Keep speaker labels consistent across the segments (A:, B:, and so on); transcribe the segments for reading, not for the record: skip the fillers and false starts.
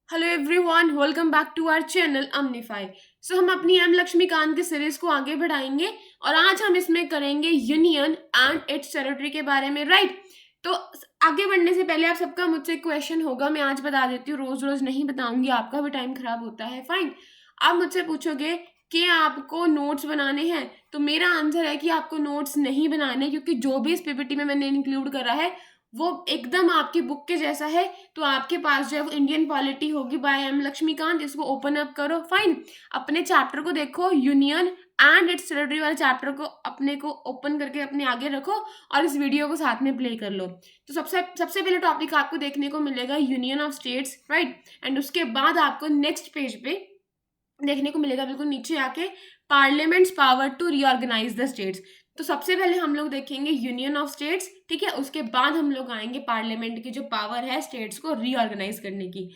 A: Hello everyone, welcome back to our channel अमनीफाई। हम अपनी एम लक्ष्मीकांत की सीरीज को आगे बढ़ाएंगे और आज हम इसमें करेंगे यूनियन एंड इट्स टेरिटरी के बारे में, राइट। तो आगे बढ़ने से पहले आप सबका मुझसे क्वेश्चन होगा, मैं आज बता देती हूँ, रोज रोज नहीं बताऊंगी, आपका भी टाइम खराब होता है। फाइन, आप मुझसे पूछोगे कि आपको नोट्स बनाने हैं, तो मेरा आंसर है कि आपको नोट्स नहीं बनाने, क्योंकि जो भी इस पीपीटी में मैंने इंक्लूड करा है वो एकदम आपकी बुक के जैसा है। तो आपके पास जो है वो इंडियन पॉलिटी होगी बाय एम लक्ष्मीकांत, इसको ओपन अप करो। फाइन, अपने चैप्टर को देखो, यूनियन एंड इट्स टेरिटरी वाले चैप्टर को अपने को ओपन करके अपने आगे रखो और इस वीडियो को साथ में प्ले कर लो। तो सबसे सबसे पहले टॉपिक आपको देखने को मिलेगा union of states, right. And उसके बाद आपको नेक्स्ट पेज पे देखने को मिलेगा, बिल्कुल नीचे आके, parliament's power to reorganise the states. तो सबसे पहले हम लोग देखेंगे यूनियन ऑफ स्टेट्स, ठीक है। उसके बाद हम लोग आएंगे पार्लियामेंट की जो पावर है स्टेट्स को रीऑर्गेनाइज करने की।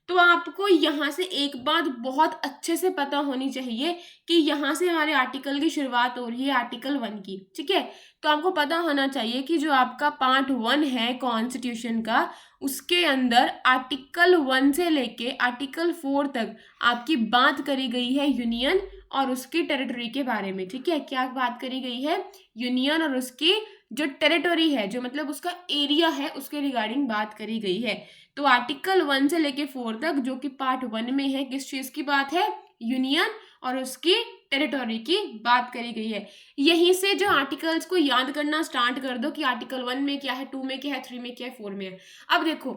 A: तो आपको यहाँ से एक बात बहुत अच्छे से पता होनी चाहिए कि यहाँ से हमारे आर्टिकल की शुरुआत हो रही है आर्टिकल 1 की, ठीक है। तो आपको पता होना चाहिए कि जो आपका पार्ट 1 है कॉन्स्टिट्यूशन का, उसके अंदर आर्टिकल 1 से लेके आर्टिकल 4 तक आपकी बात करी गई है यूनियन और उसकी टेरिटरी के बारे में, ठीक है। क्या बात करी गई है? यूनियन और उसकी जो टेरिटरी है, जो मतलब उसका एरिया है, उसके रिगार्डिंग बात करी गई है। तो आर्टिकल 1 से लेके 4 तक जो कि पार्ट 1 में है, किस चीज की बात है? यूनियन और उसकी टेरिटरी की बात करी गई है। यहीं से जो आर्टिकल्स को याद करना स्टार्ट कर दो कि आर्टिकल 1 में क्या है, 2 में क्या है, 3 में क्या है, 4 में है। अब देखो,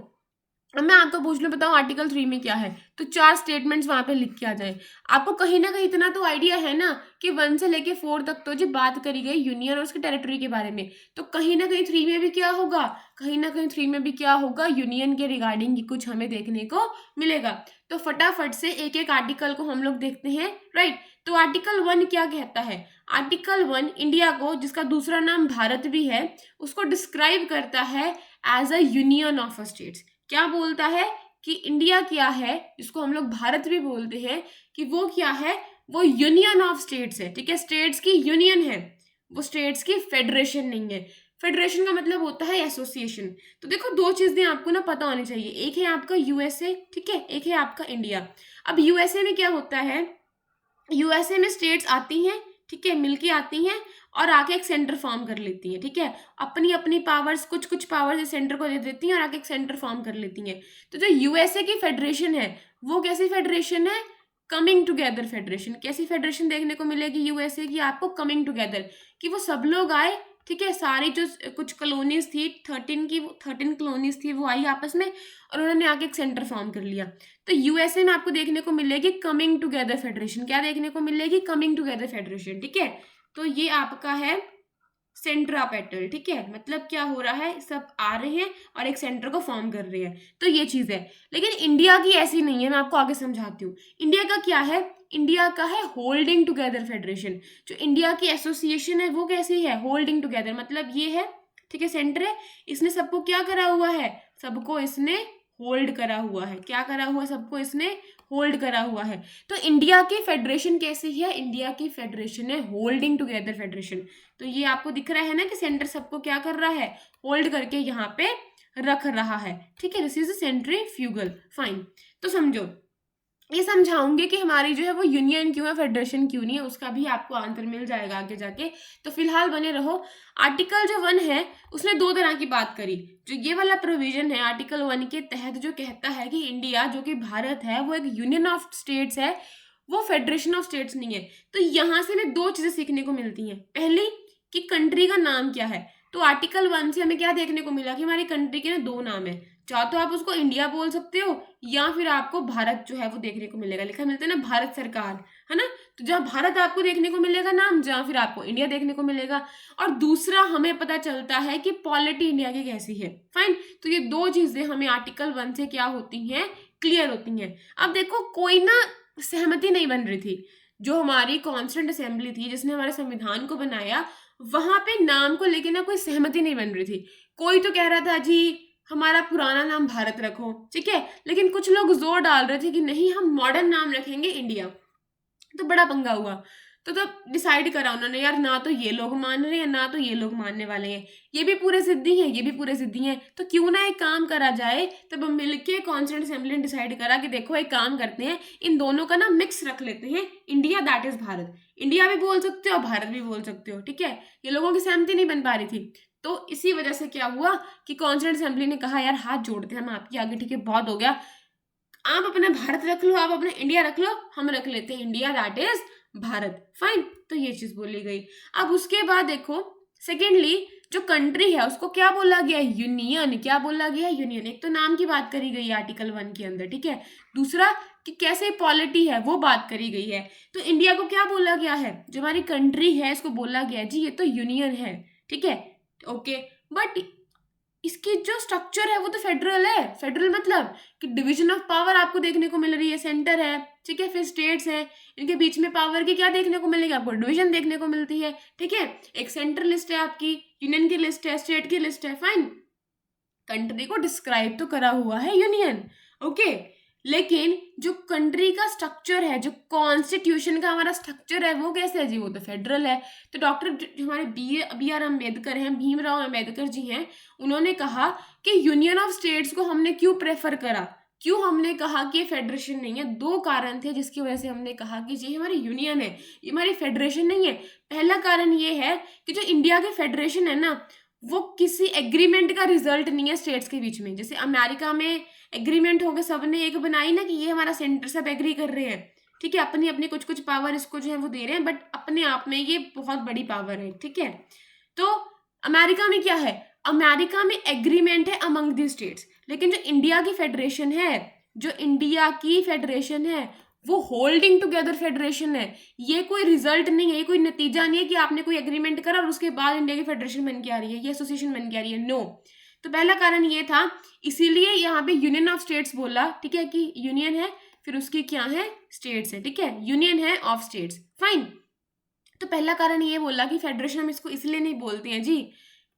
A: अब मैं आपको पूछ लूं, बताओ आर्टिकल 3 में क्या है, तो 4 स्टेटमेंट्स वहां पे लिख के आ जाए। आपको कहीं ना कहीं इतना तो आइडिया है ना कि 1 से लेके 4 तक तो जो बात करी गई यूनियन और उसकी टेरिटरी के बारे में, तो कहीं ना कहीं 3 में भी क्या होगा, कहीं ना कहीं 3 में भी क्या होगा, यूनियन के रिगार्डिंग ही कुछ हमें देखने को मिलेगा। तो फटाफट से एक एक आर्टिकल को हम लोग देखते हैं, राइट। तो आर्टिकल 1 क्या कहता है? आर्टिकल 1 इंडिया को, जिसका दूसरा नाम भारत भी है, उसको डिस्क्राइब करता है as a union of states. क्या बोलता है कि इंडिया क्या है, जिसको हम लोग भारत भी बोलते हैं, कि वो क्या है, वो यूनियन ऑफ स्टेट्स है, ठीक है। स्टेट्स की यूनियन है, वो स्टेट्स की फेडरेशन नहीं है। फेडरेशन का मतलब होता है एसोसिएशन। तो देखो, दो चीजें आपको ना पता होनी चाहिए, एक है आपका यूएसए, ठीक है, एक है आपका इंडिया। अब यूएसए में क्या होता है, यूएसए में स्टेट्स आती हैं, ठीक है, मिलके आती हैं और आके एक सेंटर फॉर्म कर लेती हैं, ठीक है। अपनी अपनी पावर्स, कुछ कुछ पावर्स इस सेंटर को दे देती हैं और आके एक सेंटर फॉर्म कर लेती हैं। तो जो यूएसए की फेडरेशन है, वो कैसी फेडरेशन है? Coming together federation. कैसी फेडरेशन देखने को मिलेगी यूएसए की आपको? कमिंग टुगेदर, कि वो सब लोग आए, ठीक है। सारी जो कुछ कॉलोनीज थी, 13 कॉलोनीज थी, वो आई आपस में और उन्होंने आके एक सेंटर फॉर्म कर लिया। तो यूएसए में आपको देखने को मिलेगी कमिंग टुगेदर फेडरेशन। क्या देखने को मिलेगी? कमिंग टुगेदर फेडरेशन, ठीक है। तो ये आपका है सेंट्रापेटल, ठीक है। मतलब क्या हो रहा है, सब आ रहे हैं और एक सेंटर को फॉर्म कर रहे हैं, तो ये चीज है। लेकिन इंडिया की ऐसी नहीं है, मैं आपको आगे समझाती हूँ। इंडिया का क्या है? इंडिया का है होल्डिंग टुगेदर फेडरेशन। जो इंडिया की एसोसिएशन है वो कैसी है? Holding together. मतलब ये है, ठीक है, सेंटर है, इसने सबको क्या करा हुआ है? सबको इसने होल्ड करा हुआ है। क्या करा हुआ है? सबको इसने होल्ड करा हुआ है। तो इंडिया की फेडरेशन कैसी है? इंडिया की फेडरेशन है होल्डिंग टुगेदर फेडरेशन। तो ये आपको दिख रहा है ना कि सेंटर सबको क्या कर रहा है? होल्ड करके यहाँ पे रख रहा है, ठीक है। This is centrifugal. फाइन, तो समझो, ये समझाऊंगे कि हमारी जो है वो यूनियन क्यों है, फेडरेशन क्यों नहीं है, उसका भी आपको आंसर मिल जाएगा आगे जाके। तो फिलहाल बने रहो। आर्टिकल जो 1 है, उसने दो तरह की बात करी। जो ये वाला प्रोविजन है आर्टिकल 1 के तहत, जो कहता है कि इंडिया, जो कि भारत है, वो एक यूनियन ऑफ स्टेट्स है, वो फेडरेशन ऑफ स्टेट्स नहीं है। तो यहाँ से हमें दो चीजें सीखने को मिलती हैं। पहली, कि कंट्री का नाम क्या है। तो आर्टिकल 1 से हमें क्या देखने को मिला कि हमारी कंट्री के ना दो नाम है। चाहे तो आप उसको इंडिया बोल सकते हो, या फिर आपको भारत जो है वो देखने को मिलेगा, लिखा मिलता है ना भारत सरकार, है ना। तो जहाँ भारत आपको देखने को मिलेगा नाम, जहाँ फिर आपको इंडिया देखने को मिलेगा। और दूसरा, हमें पता चलता है कि पॉलिटी इंडिया की कैसी है। फाइन, तो ये दो चीजें हमें आर्टिकल 1 से क्या होती हैं, क्लियर होती हैं। अब देखो, कोई ना सहमति नहीं बन रही थी। जो हमारी कॉन्स्टिट्यूंट असेंबली थी, जिसने हमारे संविधान को बनाया, वहां पे नाम को लेके ना कोई सहमति नहीं बन रही थी। कोई तो कह रहा था जी हमारा पुराना नाम भारत रखो, ठीक है, लेकिन कुछ लोग जोर डाल रहे थे कि नहीं, हम मॉडर्न नाम रखेंगे इंडिया। तो बड़ा पंगा हुआ। तो तब डिसाइड करा उन्होंने, यार ना तो ये लोग मान रहे हैं ना तो ये लोग मानने वाले हैं, ये भी पूरे जिद्दी हैं ये भी पूरे जिद्दी हैं, तो क्यों ना एक काम करा जाए। तब मिलके कॉन्स्टिट्यूंट असेंबली ने डिसाइड करा कि देखो एक काम करते हैं, इन दोनों का ना मिक्स रख लेते हैं, India that is Bharat, India भी बोल सकते हो भारत भी बोल सकते हो, ठीक है। ये लोगों की सहमति नहीं बन पा रही थी, तो इसी वजह से क्या हुआ कि कॉन्स्टिट्यूंट असेंबली ने कहा यार हाथ जोड़ते हैं हम आपके आगे, ठीक है बहुत हो गया, आप अपना भारत रख लो, आप अपना इंडिया रख लो, हम रख लेते हैं India that is Bharat, fine. तो ये चीज बोली गई। अब उसके बाद देखो सेकेंडली जो कंट्री है उसको क्या बोला गया, यूनियन। क्या बोला गया, यूनियन। एक तो नाम की बात करी गई है आर्टिकल 1 के अंदर, ठीक है। दूसरा कि कैसे पॉलिटी है वो बात करी गई है। तो इंडिया को क्या बोला गया है, जो हमारी कंट्री है इसको बोला गया है जी ये तो यूनियन है, ठीक है ओके। बट इसकी जो स्ट्रक्चर है वो तो फेडरल है। फेडरल मतलब कि डिवीजन ऑफ पावर आपको देखने को मिल रही है, सेंटर है, ठीक है, फिर स्टेट्स हैं, इनके बीच में पावर की क्या देखने को मिलेगी, आपको डिवीजन देखने को मिलती है, ठीक है। एक सेंट्रल लिस्ट है आपकी, यूनियन की लिस्ट है, स्टेट की लिस्ट है, फाइन। कंट्री को डिस्क्राइब तो करा हुआ है यूनियन, ओके। लेकिन जो कंट्री का स्ट्रक्चर है, जो कॉन्स्टिट्यूशन का हमारा स्ट्रक्चर है वो कैसे है जी, वो तो फेडरल है। तो डॉक्टर जो हमारे बी आर अम्बेडकर हैं, भीमराव अम्बेडकर जी हैं, उन्होंने कहा कि यूनियन ऑफ स्टेट्स को हमने क्यों प्रेफर करा, क्यों हमने कहा कि ये फेडरेशन नहीं है। दो कारण थे जिसकी वजह से हमने कहा कि जी हमारी यूनियन है, ये हमारी फेडरेशन नहीं है। पहला कारण ये है कि जो इंडिया की फेडरेशन है ना वो किसी एग्रीमेंट का रिजल्ट नहीं है स्टेट्स के बीच में। जैसे अमेरिका में एग्रीमेंट हो गया, सबने एक बनाई ना कि ये हमारा सेंटर, सब एग्री कर रहे हैं, ठीक है, अपनी अपनी कुछ कुछ पावर इसको जो है वो दे रहे हैं, बट अपने आप में ये बहुत बड़ी पावर है, ठीक है। तो अमेरिका में क्या है, अमेरिका में एग्रीमेंट है अमंग दी स्टेट्स, लेकिन जो इंडिया की फेडरेशन है, जो इंडिया की फेडरेशन है वो होल्डिंग टुगेदर फेडरेशन है। ये कोई रिजल्ट नहीं है, ये कोई नतीजा नहीं है कि आपने कोई एग्रीमेंट करा और उसके बाद इंडिया की फेडरेशन बन के आ रही है, ये एसोसिएशन बन के आ रही है, नो। तो पहला कारण ये था, इसीलिए यहाँ पे यूनियन ऑफ स्टेट्स बोला, ठीक है, कि यूनियन है फिर उसकी क्या है, स्टेट्स है, ठीक है, यूनियन है ऑफ स्टेट्स, फाइन। तो पहला कारण ये बोला कि फेडरेशन हम इसको इसलिए नहीं बोलते हैं जी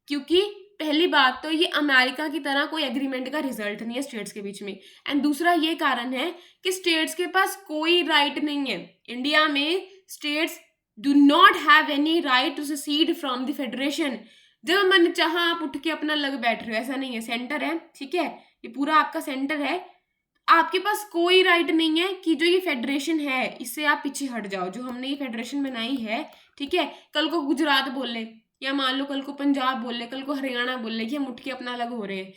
A: क्योंकि पहली बात तो ये अमेरिका की तरह कोई एग्रीमेंट का रिजल्ट नहीं है स्टेट्स के बीच में, एंड दूसरा ये कारण है कि स्टेट्स के पास कोई राइट नहीं है। इंडिया में states do not have any right to secede from the federation. जब मन चाहा आप उठ के अपना लग बैठ रहे हो, ऐसा नहीं है, सेंटर है, ठीक है, ये पूरा आपका सेंटर है, आपके पास कोई राइट नहीं है कि जो ये फेडरेशन है इससे आप पीछे हट जाओ। जो हमने ये फेडरेशन बनाई है, ठीक है, कल को गुजरात बोल ले या मान लो कल को पंजाब बोल ले, कल को हरियाणा बोल ले कि हम उठ के अपना अलग हो रहे हैं,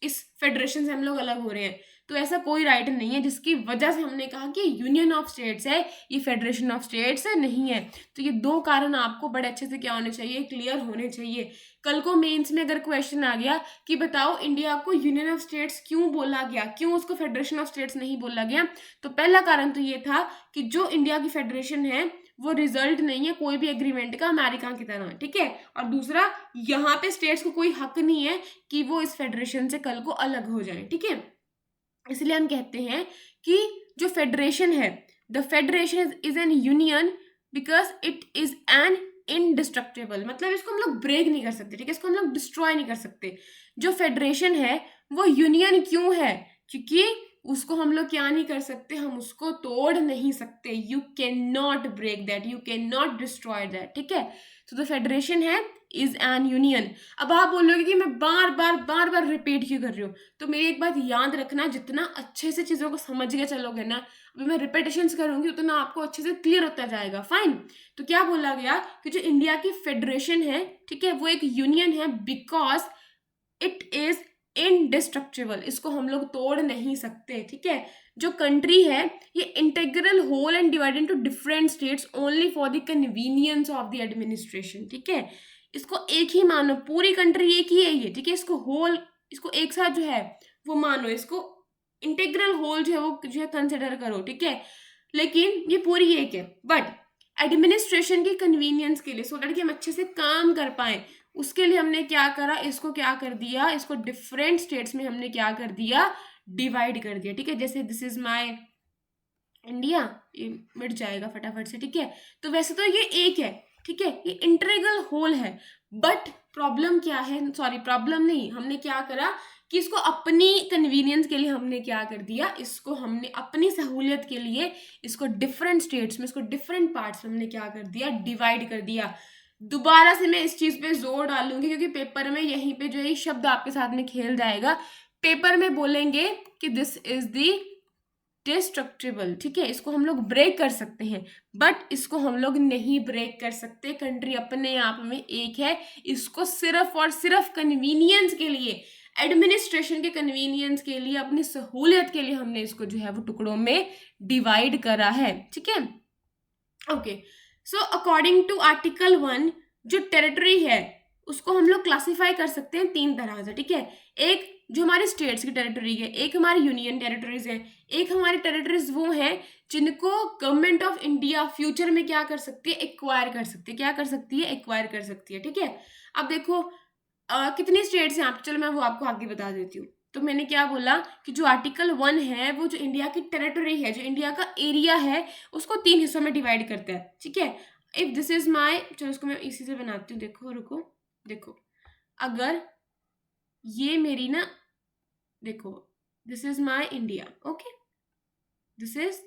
A: इस फेडरेशन से हम लोग अलग हो रहे हैं, तो ऐसा कोई राइट नहीं है, जिसकी वजह से हमने कहा कि यूनियन ऑफ स्टेट्स है, ये फेडरेशन ऑफ स्टेट्स नहीं है। तो ये दो कारण आपको बड़े अच्छे से क्या होने चाहिए, क्लियर होने चाहिए। कल को मेंस में अगर क्वेश्चन आ गया कि बताओ इंडिया को यूनियन ऑफ स्टेट्स क्यों बोला गया, क्यों उसको फेडरेशन ऑफ स्टेट्स नहीं बोला गया, तो पहला कारण तो ये था कि जो इंडिया की फेडरेशन है वो रिजल्ट नहीं है कोई भी एग्रीमेंट का अमेरिका की तरह, ठीक है। और दूसरा, यहाँ पे स्टेट्स को कोई हक नहीं है कि वो इस फेडरेशन से कल को अलग हो जाए, ठीक है। इसलिए हम कहते हैं कि जो फेडरेशन है, the federation is an union because it is an indestructible, मतलब इसको हम लोग ब्रेक नहीं कर सकते, ठीक है, इसको हम लोग डिस्ट्रॉय नहीं कर सकते। जो फेडरेशन है वो यूनियन क्यों है, क्योंकि उसको हम लोग क्या नहीं कर सकते, हम उसको तोड़ नहीं सकते, you can not break that, you can not destroy that, ठीक है। तो द फेडरेशन है इज एन यूनियन। अब आप बोलोगे कि मैं बार बार रिपीट क्यों कर रही हूँ, तो मेरी एक बात याद रखना, जितना अच्छे से चीज़ों को समझ के चलोगे ना, अभी मैं रिपीटेशंस करूंगी उतना आपको अच्छे से क्लियर होता जाएगा, फाइन। तो क्या बोला गया कि जो इंडिया की फेडरेशन है, ठीक है, वो एक यूनियन है बिकॉज इट इज इनडिस्ट्रक्टेबल, इसको हम लोग तोड़ नहीं सकते, ठीक है। जो कंट्री है ये integral whole and divide into different states only for the convenience of the administration, ठीक है। इसको एक ही मानो, पूरी कंट्री एक ही है ये, ठीक है, इसको होल, इसको एक साथ जो है वो मानो, इसको इंटेग्रल होल जो है वो जो है कंसिडर करो, ठीक है, लेकिन ये पूरी एक है, बट एडमिनिस्ट्रेशन की कन्वीनियंस के लिए, सो दैट कि हम अच्छे से काम कर पाए, उसके लिए हमने क्या करा, इसको क्या कर दिया, इसको डिफरेंट स्टेट्स में हमने क्या कर दिया, डिवाइड कर दिया, ठीक है। जैसे दिस इज माय इंडिया, ये मिट जाएगा फटाफट से, ठीक है। तो वैसे तो ये एक है, ठीक है, ये इंटीग्रल होल है। बट प्रॉब्लम क्या है, सॉरी प्रॉब्लम नहीं, हमने क्या करा कि इसको अपनी कन्वीनियंस के लिए हमने क्या कर दिया, इसको हमने अपनी सहूलियत के लिए इसको डिफरेंट स्टेट्स में, इसको डिफरेंट पार्ट्स में हमने क्या कर दिया, डिवाइड कर दिया। दोबारा से मैं इस चीज पे जोर डालूंगी क्योंकि पेपर में यहीं पे जो है शब्द आपके साथ में खेल जाएगा। पेपर में बोलेंगे कि दिस इज दी डिस्ट्रक्टिबल, ठीक है, इसको हम लोग ब्रेक कर सकते हैं, बट इसको हम लोग नहीं ब्रेक कर सकते। कंट्री अपने आप में एक है, इसको सिर्फ और सिर्फ कन्वीनियंस के लिए, एडमिनिस्ट्रेशन के कन्वीनियंस के लिए, अपनी सहूलियत के लिए हमने इसको जो है वो टुकड़ों में डिवाइड करा है, ठीक है। Okay, so according to article 1 जो टेरिटरी है उसको हम लोग क्लासिफाई कर सकते हैं 3 तरह से, ठीक है। एक जो हमारी स्टेट्स की टेरिटरी है, एक हमारी यूनियन टेरिटरीज है, एक हमारी टेरिटरीज वो हैं जिनको गवर्नमेंट ऑफ इंडिया फ्यूचर में क्या कर सकती है, एक्वायर कर सकती है। क्या कर सकती है, एक्वायर कर सकती है, ठीक है। अब देखो कितनी स्टेट्स हैं आप, चलो मैं वो आपको आगे बता देती हूँ। तो मैंने क्या बोला कि जो आर्टिकल 1 है वो जो इंडिया की टेरिटरी है, जो इंडिया का एरिया है, उसको 3 हिस्सों में डिवाइड करता है, ठीक है। इफ दिस इज माई, चलो उसको मैं इसी से बनाती हूँ, देखो रुको, देखो अगर ये मेरी ना, देखो this is my India, okay, this is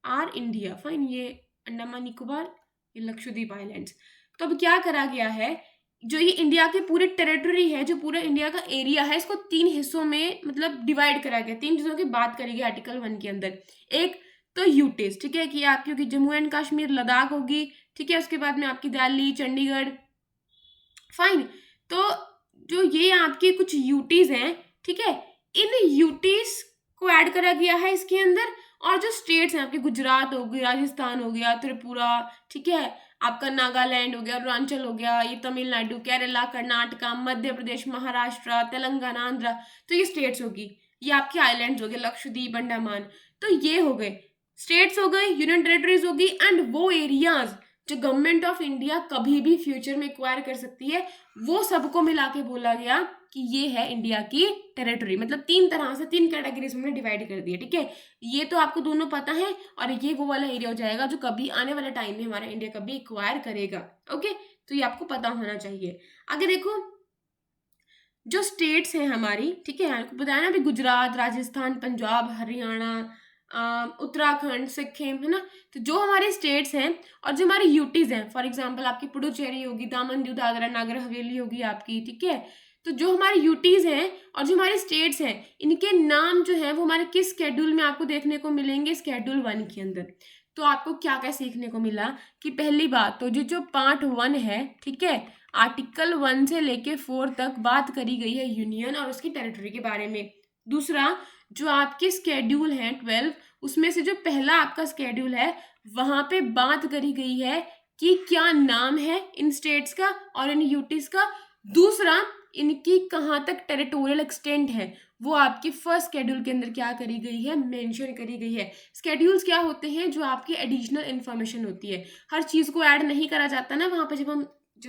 A: R India, fine, ये अंडमान निकोबार, ये लक्षद्वीप आइलैंड्स। तो अब क्या करा गया है, जो ये इंडिया की पूरी टेरिटरी है, जो पूरा इंडिया का एरिया है, इसको 3 हिस्सों में मतलब डिवाइड करा गया। 3 चीजों की बात करेगी आर्टिकल 1 के अंदर। एक तो यूटीज, ठीक है, कि आपकी जम्मू एंड कश्मीर, लद्दाख होगी, ठीक है, उसके बाद में आपकी दिल्ली, चंडीगढ़, फाइन। तो जो ये आपकी कुछ यूटीज हैं, ठीक है, इन यूटीज को ऐड करा गया है इसके अंदर। और जो स्टेट्स हैं आपके, गुजरात हो गया, राजस्थान हो गया, त्रिपुरा, ठीक है, आपका नागालैंड हो गया, अरुणाचल हो गया, ये तमिलनाडु, केरला, कर्नाटका, मध्य प्रदेश, महाराष्ट्र, तेलंगाना, आंध्र, तो ये स्टेट्स होगी। ये आपके आइलैंड्स हो गए, लक्षद्वीप, अंडमान, तो ये हो गए स्टेट्स हो गए, यूनियन टेरिटरीज होगी। एंड वो एरियाज जो गवर्नमेंट ऑफ इंडिया कभी भी फ्यूचर में एक्वायर कर सकती है, वो सबको मिला के बोला गया कि ये है इंडिया की टेरिटरी। मतलब 3 तरह से, 3 कैटेगरीज में डिवाइड कर दिया, ठीक है। ये तो आपको दोनों पता है, और ये वो वाला एरिया हो जाएगा जो कभी आने वाले टाइम में हमारा इंडिया कभी एक्वायर करेगा, ओके। तो ये आपको पता होना चाहिए। आगे देखो, जो स्टेट्स हैं हमारी, ठीक है, आपको बताया ना अभी, गुजरात, राजस्थान, पंजाब, हरियाणा, उत्तराखंड, सिक्किम, है ना। तो जो हमारे स्टेट्स हैं और जो हमारी यूटीज हैं, फॉर एग्जांपल आपकी पुडुचेरी होगी, दामन दीव दादरा नगर हवेली होगी आपकी, ठीक है। तो जो हमारी यूटीज हैं और जो हमारे स्टेट्स हैं, इनके नाम जो है वो हमारे किस स्केड्यूल में आपको देखने को मिलेंगे, स्केड्यूल 1 के अंदर। तो आपको क्या क्या सीखने को मिला कि पहली बात तो जो पार्ट 1 है, ठीक है, आर्टिकल 1 से लेके 4 तक बात करी गई है यूनियन और उसकी टेरिटरी के बारे में। दूसरा, जो आपके स्केड्यूल हैं 12, उसमें से जो पहला आपका स्केड्यूल है, वहां पे बात करी गई है कि क्या नाम है इन स्टेट्स का और इन यूटीज का। दूसरा, इनकी कहाँ तक टेरिटोरियल एक्सटेंट है, वो आपकी फर्स्ट स्केड्यूल के अंदर क्या करी गई है, मेंशन करी गई है। स्केड्यूल्स क्या होते हैं, जो आपकी एडिशनल इन्फॉर्मेशन होती है। हर चीज को ऐड नहीं करा जाता ना वहां पे, जब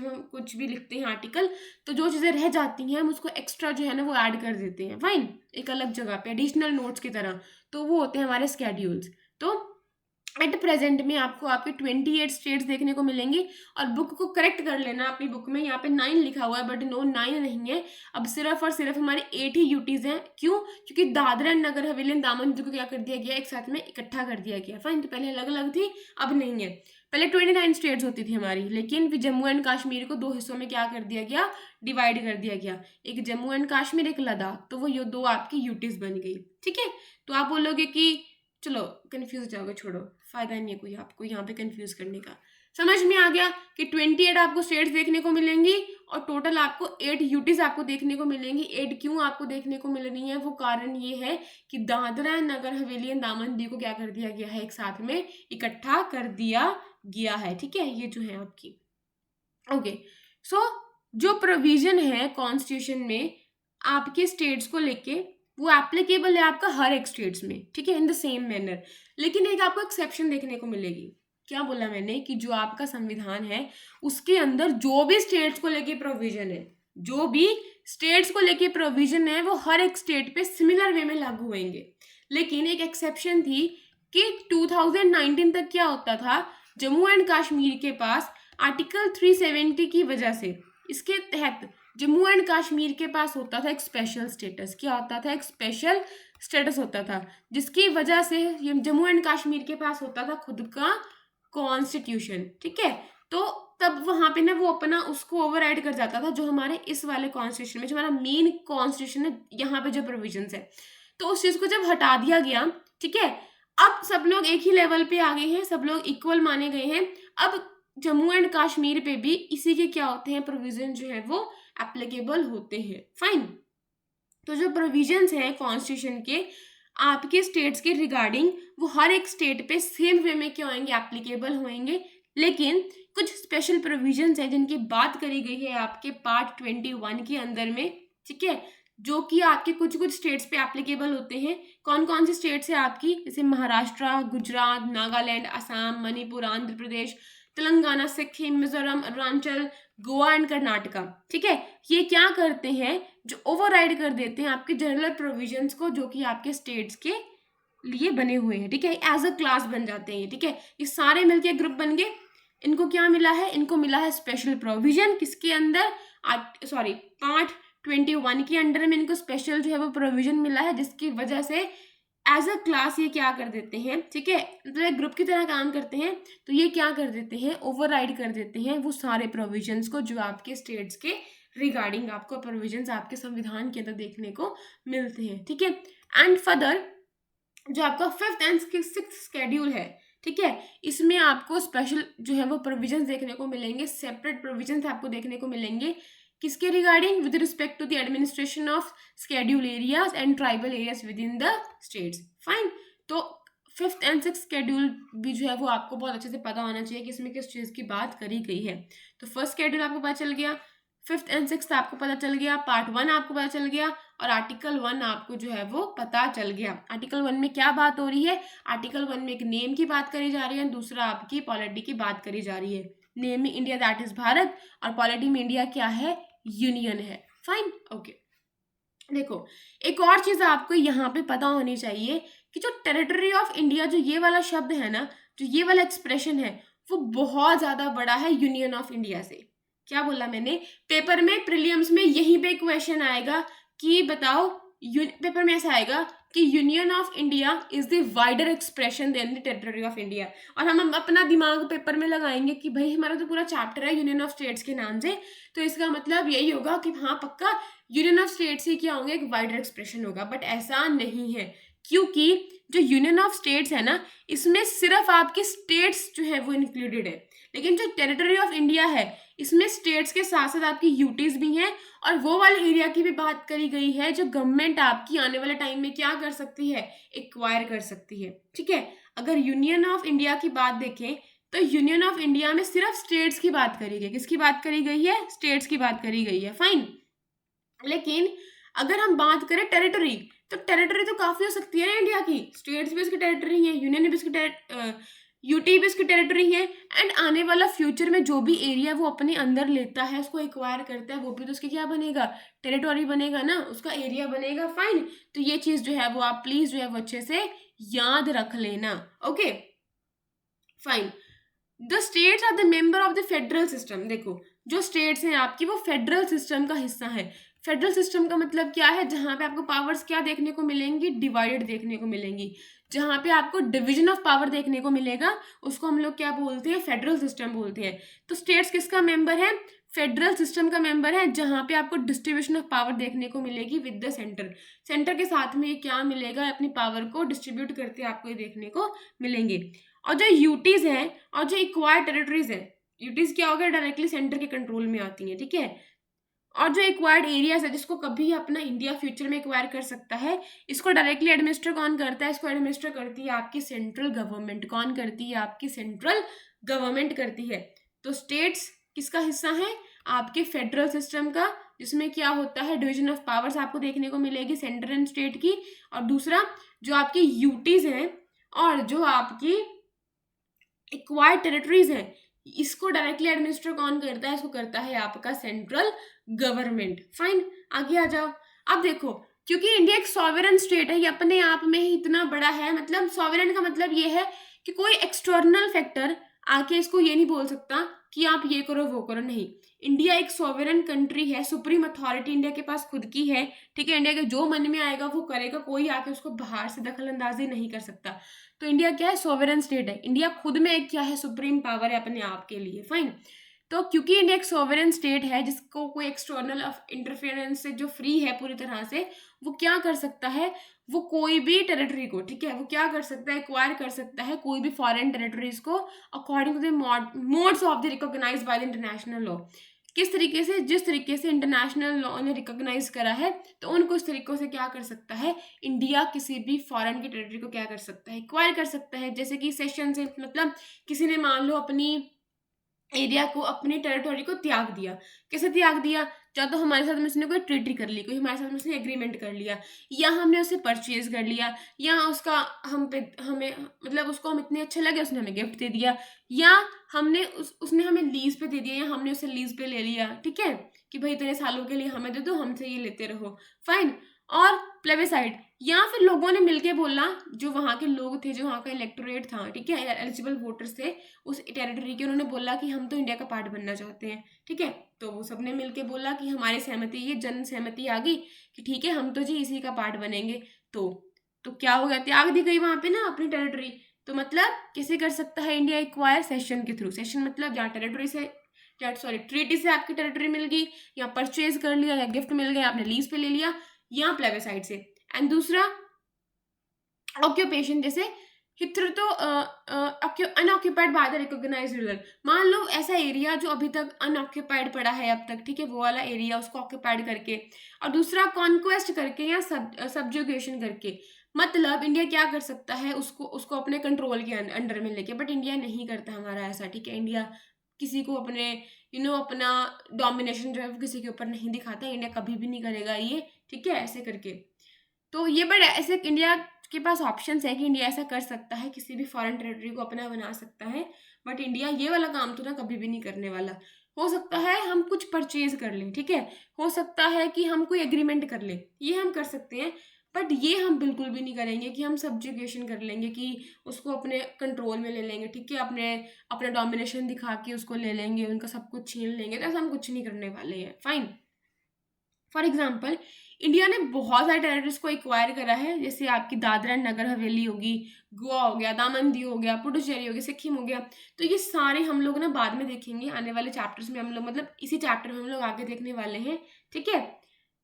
A: हम कुछ भी लिखते हैं आर्टिकल, तो जो चीज़ें रह जाती हैं हम उसको एक्स्ट्रा जो है ना वो ऐड कर देते हैं, फाइन, एक अलग जगह पे एडिशनल नोट्स की तरह। तो वो होते हैं हमारे स्केड्यूल्स। तो एट प्रेजेंट में आपको आपके 28 स्टेट्स देखने को मिलेंगी। और बुक को करेक्ट कर लेना अपनी बुक में, यहाँ पे 9 लिखा हुआ है, बट नो 9 नहीं है, अब सिर्फ और सिर्फ हमारे 8 ही यूटीज हैं। क्यों? क्योंकि दादरा एंड नगर हवेली, दामन दीव को क्या कर दिया गया, एक साथ में इकट्ठा कर दिया गया, फाइन। तो पहले अलग अलग थी, अब नहीं है। पहले 29 स्टेट्स होती थी हमारी, लेकिन फिर जम्मू एंड कश्मीर को 2 हिस्सों में क्या कर दिया गया, डिवाइड कर दिया गया, एक जम्मू एंड कश्मीर, एक लद्दाख। तो वो ये 2 आपकी यूटीज बन गई, ठीक है। तो आप बोलोगे कि चलो कंफ्यूज हो जाओगे, छोड़ो, फायदा नहीं है कोई आपको यहाँ पे कंफ्यूज करने का। समझ में आ गया कि 28 आपको स्टेट्स देखने को मिलेंगी और टोटल आपको 8 यूटीज आपको देखने को मिलेंगी। 8 क्यों आपको देखने को मिल रही है, वो कारण ये है कि दादरा एंड नगर हवेली एंड दामन दीव को क्या कर दिया गया है, एक साथ में इकट्ठा कर दिया गया है, ठीक है। ये जो है आपकी, ओके। सो जो प्रोविजन है कॉन्स्टिट्यूशन में आपके स्टेट्स को लेके, वो एप्लीकेबल है आपका हर एक स्टेट्स में, ठीक है, इन द सेम मैनर। लेकिन एक आपको एक्सेप्शन देखने को मिलेगी। क्या बोला मैंने कि जो आपका संविधान है उसके अंदर जो भी स्टेट्स को लेके प्रोविजन है, जो भी स्टेट्स को लेके प्रोविजन है, वो हर एक स्टेट पे सिमिलर वे में लागू होंगे। लेकिन एक एक्सेप्शन थी कि 2019 तक क्या होता था, जम्मू एंड कश्मीर के पास आर्टिकल 370 की वजह से इसके तहत जम्मू एंड कश्मीर के पास होता था एक स्पेशल स्टेटस। क्या होता था? एक स्पेशल स्टेटस होता था, जिसकी वजह से ये जम्मू एंड कश्मीर के पास होता था खुद का कॉन्स्टिट्यूशन। ठीक है, तो तब वहां पे ना वो अपना उसको ओवरराइड कर जाता था, जो हमारे इस वाले कॉन्स्टिट्यूशन में, जो हमारा मेन कॉन्स्टिट्यूशन है, यहाँ पे जो प्रोविजंस है, तो उस चीज को जब हटा दिया गया, ठीक है, अब सब लोग एक ही लेवल पे आ गए हैं, सब लोग इक्वल माने गए हैं। अब जम्मू एंड कश्मीर पे भी इसी के क्या होते हैं, प्रोविजन जो है वो एप्लीकेबल होते हैं। फाइन, तो जो प्रोविजंस हैं कॉन्स्टिट्यूशन के आपके स्टेट्स के रिगार्डिंग, वो हर एक स्टेट पे सेम वे में क्या होंगे, एप्लीकेबल होंगे। लेकिन कुछ स्पेशल प्रोविजंस हैं जिनकी बात करी गई है आपके पार्ट 21 के अंदर में, ठीक है, जो कि आपके कुछ कुछ स्टेट्स पे एप्लीकेबल होते हैं। कौन कौन सी स्टेट्स है आपकी? जैसे महाराष्ट्र, गुजरात, नागालैंड, असम, मणिपुर, आंध्र प्रदेश, तेलंगाना, सिक्किम, मिजोरम, अरुणाचल, गोवा एंड कर्नाटका। ठीक है, ये क्या करते हैं, जो ओवरराइड कर देते हैं आपके जनरल प्रोविजंस को, जो कि आपके स्टेट्स के लिए बने हुए हैं। ठीक है, एज अ क्लास बन जाते हैं। ठीक है, ये सारे मिलके ग्रुप बन गए। इनको क्या मिला है? इनको मिला है स्पेशल प्रोविजन। किसके अंदर? पार्ट 21 के अंडर में इनको स्पेशल जो है वो प्रोविजन मिला है, जिसकी वजह से एज अ क्लास ये क्या कर देते हैं, ठीक है, मतलब एक ग्रुप की तरह काम करते हैं। तो ये क्या कर देते हैं, ओवरराइड कर देते हैं वो सारे प्रोविजंस को जो आपके स्टेट्स के रिगार्डिंग आपको प्रोविजंस आपके संविधान के अंदर देखने को मिलते हैं। ठीक है, एंड फर्दर जो आपका 5th एंड 6th शेड्यूल है, ठीक है, इसमें आपको स्पेशल जो है वो प्रोविजंस देखने को मिलेंगे, सेपरेट प्रोविजंस आपको देखने को मिलेंगे। किसके regarding? With respect to the administration of schedule areas and tribal areas within the states. Fine, तो 5th एंड 6th शेड्यूल भी जो है वो आपको बहुत अच्छे से पता होना चाहिए कि इसमें किस चीज़ की बात करी गई है। तो फर्स्ट शेड्यूल आपको पता चल गया, 5th एंड 6th आपको पता चल गया, पार्ट 1 आपको पता चल गया, और आर्टिकल 1 आपको जो है वो पता चल गया। आर्टिकल 1 में क्या बात हो रही है? आर्टिकल 1 में एक नेम की बात करी जा रही है, दूसरा आपकी पॉलिटी की बात करी जा रही है। नेम में इंडिया दैट इज भारत, और पॉलिटी में इंडिया क्या है? यूनियन है। Fine, okay. देखो, एक और चीज आपको यहाँ पे पता होनी चाहिए कि जो टेरिटरी ऑफ इंडिया, जो ये वाला शब्द है ना, जो ये वाला एक्सप्रेशन है, वो बहुत ज्यादा बड़ा है यूनियन ऑफ इंडिया से। क्या बोला मैंने? पेपर में प्रीलिम्स में यहीं पे क्वेश्चन आएगा कि बताओ, पेपर में ऐसा आएगा कि union of India is the wider expression than the territory of India, और हम अपना दिमाग पेपर में लगाएंगे कि भाई हमारा तो पूरा चैप्टर है यूनियन ऑफ स्टेट्स के नाम से, तो इसका मतलब यही होगा कि हाँ पक्का यूनियन ऑफ स्टेट्स ही क्या होंगे, एक वाइडर एक्सप्रेशन होगा। बट ऐसा नहीं है, क्योंकि जो यूनियन ऑफ स्टेट्स है ना, इसमें सिर्फ आपके स्टेट्स जो है वो इंक्लूडेड है, लेकिन जो टेरिटरी ऑफ इंडिया है इसमें स्टेट्स के साथ साथ आपकी यूटीज भी हैं, और वो वाले एरिया की भी बात करी गई है जो गवर्नमेंट आपकी आने वाले टाइम में क्या कर सकती है, एक्वायर कर सकती है। ठीक है, अगर यूनियन ऑफ इंडिया की बात देखें तो यूनियन ऑफ इंडिया में सिर्फ स्टेट्स की बात करी गई। किसकी बात करी गई है? स्टेट्स की बात करी गई है। फाइन, लेकिन अगर हम बात करें टेरिटरी, तो टेरिटरी तो काफी हो सकती है ना इंडिया की, स्टेट्स भी इसकी टेरिटरी है, यूनियन भी इसकी यूटी भी इसकी टेरिटरी है, एंड आने वाला फ्यूचर में जो भी एरिया वो अपने अंदर लेता है, उसको एक्वायर करता है, वो भी तो उसकी क्या बनेगा, टेरिटोरी बनेगा ना, उसका एरिया बनेगा। फाइन, तो ये चीज जो है वो आप प्लीज जो है वो अच्छे से याद रख लेना। Okay, fine. The states are the member of the federal system. देखो, जो स्टेट्स हैं आपकी वो फेडरल सिस्टम का हिस्सा है। फेडरल सिस्टम का मतलब क्या है? जहां पे आपको पावर्स क्या देखने को मिलेंगी, डिवाइडेड देखने को मिलेंगी। जहां पे आपको डिवीजन ऑफ पावर देखने को मिलेगा उसको हम लोग क्या बोलते हैं? फेडरल सिस्टम बोलते हैं। तो स्टेट्स किसका मेंबर है? फेडरल सिस्टम का मेंबर है, जहां पे आपको डिस्ट्रीब्यूशन ऑफ पावर देखने को मिलेगी विद द सेंटर। सेंटर के साथ में ये क्या मिलेगा? अपनी पावर को डिस्ट्रीब्यूट करते आपको ये देखने को मिलेंगे। और जो यूटीज हैं और जो इक्वायर टेरिटरीज हैं, यूटीज क्या हो गया? डायरेक्टली सेंटर के कंट्रोल में आती हैं। ठीक है, और जो एक्वायर्ड एरियाज है जिसको कभी अपना इंडिया फ्यूचर में एक्वायर कर सकता है, इसको डायरेक्टली एडमिनिस्टर कौन करता है? इसको एडमिनिस्टर करती है आपकी सेंट्रल गवर्नमेंट। कौन करती है? आपकी सेंट्रल गवर्नमेंट करती है। तो स्टेट्स किसका हिस्सा है? आपके फेडरल सिस्टम का, जिसमें क्या होता है? डिवीजन ऑफ पावर्स आपको देखने को मिलेगी सेंटर एंड स्टेट की। और दूसरा जो आपकी यूटीज हैं और जो आपकी एक्वायर्ड टेरिटरीज हैं, इसको डायरेक्टली एडमिनिस्टर कौन करता है? इसको करता है आपका सेंट्रल गवर्नमेंट। फाइन, आगे आ जाओ। अब देखो, क्योंकि इंडिया एक सॉवरेन स्टेट है, ये अपने आप में ही इतना बड़ा है, मतलब सॉवरेन का मतलब ये है कि कोई एक्सटर्नल फैक्टर आके इसको ये नहीं बोल सकता कि आप ये करो वो करो, नहीं। इंडिया एक सॉवरेन कंट्री है, सुप्रीम अथॉरिटी इंडिया के पास खुद की है, ठीक है। इंडिया के जो मन में आएगा वो करेगा, कोई आके उसको बाहर से दखल अंदाजी नहीं कर सकता। तो इंडिया क्या है, सॉवरेन स्टेट है। इंडिया खुद में एक क्या है, सुप्रीम पावर है अपने आप के लिए, फाइन। तो क्योंकि इंडिया एक सॉवरेन स्टेट है जिसको कोई एक्सटर्नल इंटरफेरेंस से जो फ्री है पूरी तरह से, वो क्या कर सकता है, वो कोई भी टेरिटरी को, ठीक है, वो क्या कर सकता है, एक्वायर कर सकता है कोई भी फॉरेन टेरिटरीज को according to the modes of the recognised by the international law. किस तरीके से, जिस तरीके से इंटरनेशनल लॉ ने रिकॉग्नाइज करा है, तो उनको उस तरीकों से क्या कर सकता है, इंडिया किसी भी फॉरेन की टेरिटरी को क्या कर सकता है, एक्वायर कर सकता है। जैसे कि सेशन से मतलब किसी ने मान लो अपनी एरिया को, अपनी टेरिटोरी को त्याग दिया। कैसे त्याग दिया, या तो हमारे साथ में उसने कोई ट्रीटी कर ली, कोई हमारे साथ में उसने एग्रीमेंट कर लिया, या हमने उसे परचेज कर लिया, या उसका हम पे हमें मतलब उसको हम इतने अच्छे लगे उसने हमें गिफ्ट दे दिया, या हमने उसने हमें लीज पे दे दिया, या हमने उसे लीज पे ले लिया, ठीक है, कि भाई इतने सालों के लिए हमें दे दो, हमसे ये लेते रहो, फाइन। और प्लेबिसाइड, या फिर लोगों ने मिलके बोला, जो वहाँ के लोग थे, जो वहाँ का इलेक्टोरेट था, ठीक है, एलिजिबल वोटर्स थे उस टेरिटरी के, उन्होंने बोला कि हम तो इंडिया का पार्ट बनना चाहते हैं, ठीक है। तो वो सबने मिलके बोला कि हमारी सहमति, ये जन सहमति आ गई कि ठीक है हम तो जी इसी का पार्ट बनेंगे। तो क्या हो गया, त्याग दी गई वहां पे ना अपनी टेरिटरी। तो मतलब कैसे कर सकता है इंडिया एक्वायर, सेशन के थ्रू। सेशन मतलब जहाँ टेरिटरी से, ट्रीटी से आपकी टेरिटरी मिल गई, या परचेज कर लिया, या गिफ्ट मिल गया, आपने लीज पे ले लिया, या प्लेबिसाइड से। एंड दूसरा ऑक्यूपेशन, जैसे hitherto unoccupied by the recognized ruler. मान लो ऐसा एरिया जो अभी तक अनऑक्यूपाइड पड़ा है अब तक, ठीक है, वो वाला एरिया उसको ऑक्यूपाइड करके, और दूसरा कॉन्क्वेस्ट करके या सब्जुगेशन करके। मतलब इंडिया क्या कर सकता है, उसको अपने कंट्रोल के अंडर में लेके, बट इंडिया नहीं करता हमारा ऐसा, ठीक है। इंडिया किसी को अपने अपना डोमिनेशन जो है वो किसी के ऊपर नहीं दिखाता, इंडिया कभी भी नहीं करेगा ये, ठीक है, ऐसे करके। तो ये बट ऐसे इंडिया के पास ऑप्शंस है कि इंडिया ऐसा कर सकता है, किसी भी फॉरेन टेरिटरी को अपना बना सकता है, बट इंडिया ये वाला काम तो ना कभी भी नहीं करने वाला। हो सकता है हम कुछ परचेज कर लें, ठीक है, हो सकता है कि हम कोई एग्रीमेंट कर लें, ये हम कर सकते हैं, बट ये हम बिल्कुल भी नहीं करेंगे कि हम सब्जुगेशन कर लेंगे, कि उसको अपने कंट्रोल में ले लेंगे, ठीक है, अपने अपना डोमिनेशन दिखा के उसको ले लेंगे, उनका सब कुछ छीन लेंगे, तो ऐसा हम कुछ नहीं करने वाले हैं, फाइन। फॉर एग्जाम्पल, इंडिया ने बहुत सारे टेरिटरीज को एक्वायर करा है, जैसे आपकी दादरा एंड नगर हवेली होगी, गोवा हो गया, दामन दीव हो गया, पुडुचेरी हो गया, सिक्किम हो गया। तो ये सारे हम लोग ना बाद में देखेंगे, आने वाले चैप्टर्स में हम लोग, मतलब इसी चैप्टर में हम लोग आगे देखने वाले हैं, ठीक है।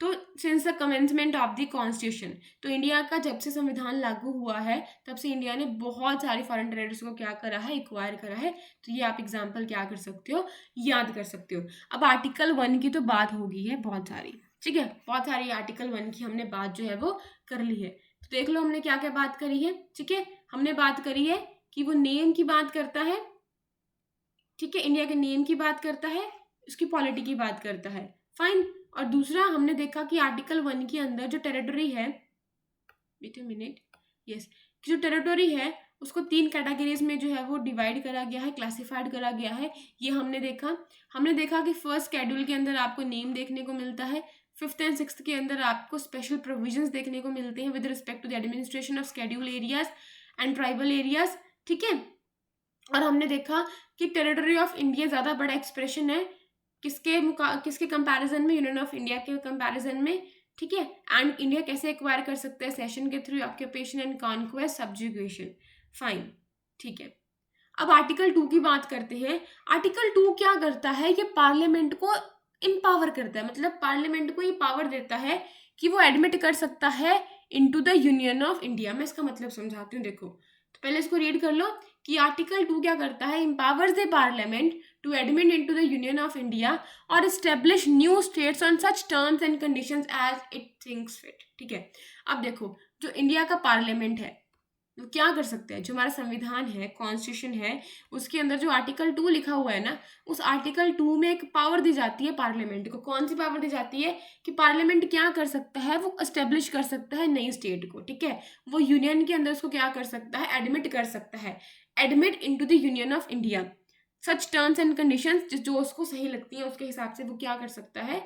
A: तो since the commencement of the constitution, तो इंडिया का जब से संविधान लागू हुआ है तब से इंडिया ने बहुत सारी फॉरेन टेरिटरीज को क्या करा है, एक्वायर करा है। तो ये आप एग्जाम्पल क्या कर सकते हो, याद कर सकते हो। अब आर्टिकल 1 की तो बात होगी है बहुत सारी, ठीक है, बहुत सारी आर्टिकल 1 की हमने बात जो है वो कर ली है। तो देख लो हमने क्या क्या बात करी है, ठीक है। हमने बात करी है कि वो नेम की बात करता है, ठीक है, इंडिया के नेम की बात करता है, उसकी पॉलिटी की बात करता है, फाइन। और दूसरा हमने देखा कि आर्टिकल 1 के अंदर जो टेरिटरी है, वेट अ मिनट, यस, जो टेरिटरी है उसको 3 कैटेगरीज में जो है वो डिवाइड करा गया है, क्लासिफाइड करा गया है। ये हमने देखा कि फर्स्ट शेड्यूल के अंदर आपको नेम देखने को मिलता है, 5th एंड 6th के अंदर आपको स्पेशल प्रोविजंस देखने को मिलते हैं with respect to the administration of schedule areas and tribal areas, ठीक है। और हमने देखा कि टेरिटरी ऑफ इंडिया ज़्यादा बड़ा एक्सप्रेशन है, किसके कंपैरिजन में, यूनियन ऑफ इंडिया के कंपैरिजन में, ठीक है। एंड इंडिया कैसे एक्वायर कर सकता है, सेशन के through, occupation and conquest, subjugation, fine, ठीक है। अब आर्टिकल 2 की बात करते हैं। आर्टिकल 2 क्या करता है, ये पार्लियामेंट को इम्पावर करता है, मतलब पार्लियामेंट को ये पावर देता है कि वो एडमिट कर सकता है into the union of India. मैं इसका मतलब समझाती हूँ, देखो, तो पहले इसको रीड कर लो कि आर्टिकल 2 क्या करता है, empowers the parliament to admit into the union of India और establish new states on such terms and conditions as it thinks fit, ठीक है। अब देखो, जो इंडिया का पार्लियामेंट है वो क्या कर सकते हैं, जो हमारा संविधान है, कॉन्स्टिट्यूशन है, उसके अंदर जो आर्टिकल 2 लिखा हुआ है ना, उस आर्टिकल 2 में एक पावर दी जाती है पार्लियामेंट को। कौन सी पावर दी जाती है कि पार्लियामेंट क्या कर सकता है, वो एस्टेब्लिश कर सकता है नई स्टेट को, ठीक है। वो यूनियन के अंदर उसको क्या कर सकता है, एडमिट कर सकता है, admit into the union of India, such terms and conditions जो उसको सही लगती है उसके हिसाब से वो क्या कर सकता है,